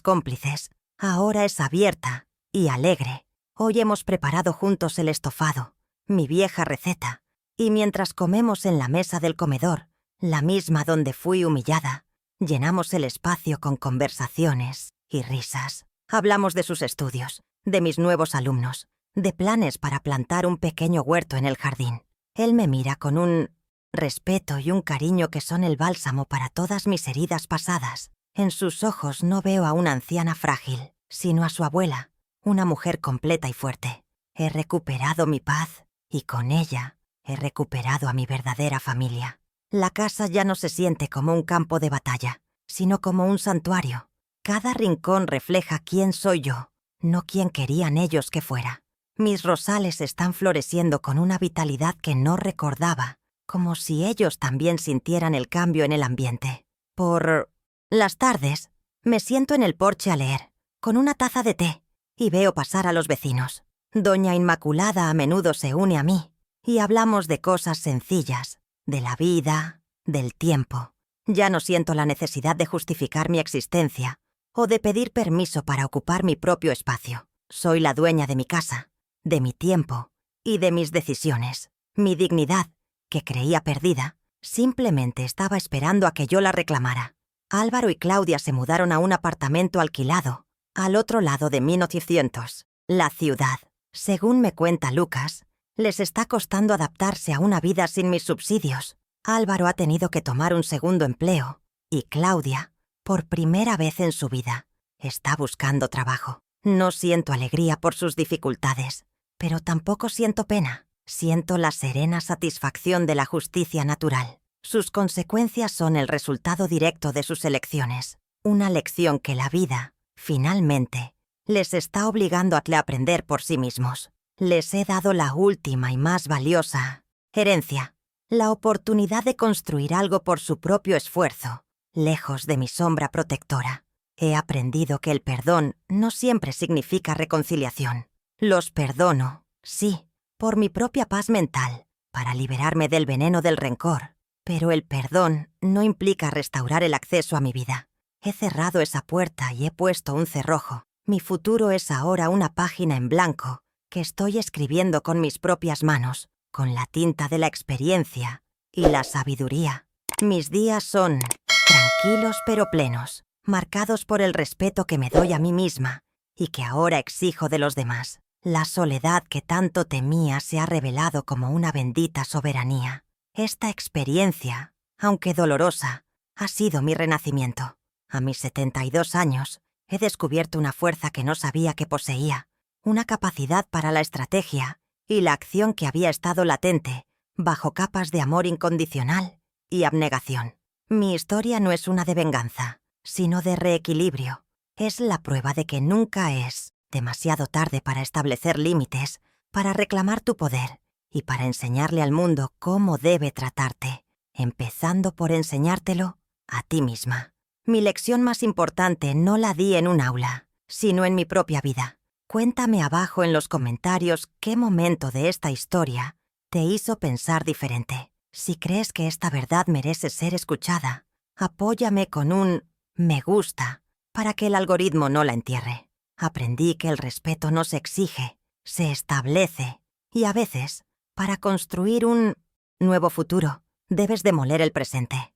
cómplices, ahora es abierta y alegre. Hoy hemos preparado juntos el estofado, mi vieja receta, y mientras comemos en la mesa del comedor, la misma donde fui humillada, llenamos el espacio con conversaciones y risas. Hablamos de sus estudios, de mis nuevos alumnos, de planes para plantar un pequeño huerto en el jardín. Él me mira con un respeto y un cariño que son el bálsamo para todas mis heridas pasadas. En sus ojos no veo a una anciana frágil, sino a su abuela, una mujer completa y fuerte. He recuperado mi paz y con ella he recuperado a mi verdadera familia. La casa ya no se siente como un campo de batalla, sino como un santuario. Cada rincón refleja quién soy yo, no quién querían ellos que fuera. Mis rosales están floreciendo con una vitalidad que no recordaba, como si ellos también sintieran el cambio en el ambiente. Por las tardes, me siento en el porche a leer, con una taza de té, y veo pasar a los vecinos. Doña Inmaculada a menudo se une a mí, y hablamos de cosas sencillas, de la vida, del tiempo. Ya no siento la necesidad de justificar mi existencia o de pedir permiso para ocupar mi propio espacio. Soy la dueña de mi casa, de mi tiempo y de mis decisiones. Mi dignidad, que creía perdida, simplemente estaba esperando a que yo la reclamara. Álvaro y Claudia se mudaron a un apartamento alquilado, al otro lado de 1900, la ciudad. Según me cuenta Lucas, les está costando adaptarse a una vida sin mis subsidios. Álvaro ha tenido que tomar un segundo empleo y Claudia, por primera vez en su vida, está buscando trabajo. No siento alegría por sus dificultades, pero tampoco siento pena. Siento la serena satisfacción de la justicia natural. Sus consecuencias son el resultado directo de sus elecciones. Una lección que la vida, finalmente, les está obligando a aprender por sí mismos. Les he dado la última y más valiosa herencia, la oportunidad de construir algo por su propio esfuerzo, lejos de mi sombra protectora. He aprendido que el perdón no siempre significa reconciliación. Los perdono, sí, por mi propia paz mental, para liberarme del veneno del rencor. Pero el perdón no implica restaurar el acceso a mi vida. He cerrado esa puerta y he puesto un cerrojo. Mi futuro es ahora una página en blanco que estoy escribiendo con mis propias manos, con la tinta de la experiencia y la sabiduría. Mis días son tranquilos pero plenos, marcados por el respeto que me doy a mí misma y que ahora exijo de los demás. La soledad que tanto temía se ha revelado como una bendita soberanía. Esta experiencia, aunque dolorosa, ha sido mi renacimiento. A mis 72 años, he descubierto una fuerza que no sabía que poseía, una capacidad para la estrategia y la acción que había estado latente, bajo capas de amor incondicional y abnegación. Mi historia no es una de venganza, sino de reequilibrio. Es la prueba de que nunca es demasiado tarde para establecer límites, para reclamar tu poder y para enseñarle al mundo cómo debe tratarte, empezando por enseñártelo a ti misma. Mi lección más importante no la di en un aula, sino en mi propia vida. Cuéntame abajo en los comentarios qué momento de esta historia te hizo pensar diferente. Si crees que esta verdad merece ser escuchada, apóyame con un me gusta para que el algoritmo no la entierre. Aprendí que el respeto no se exige, se establece, y a veces, para construir un nuevo futuro, debes demoler el presente.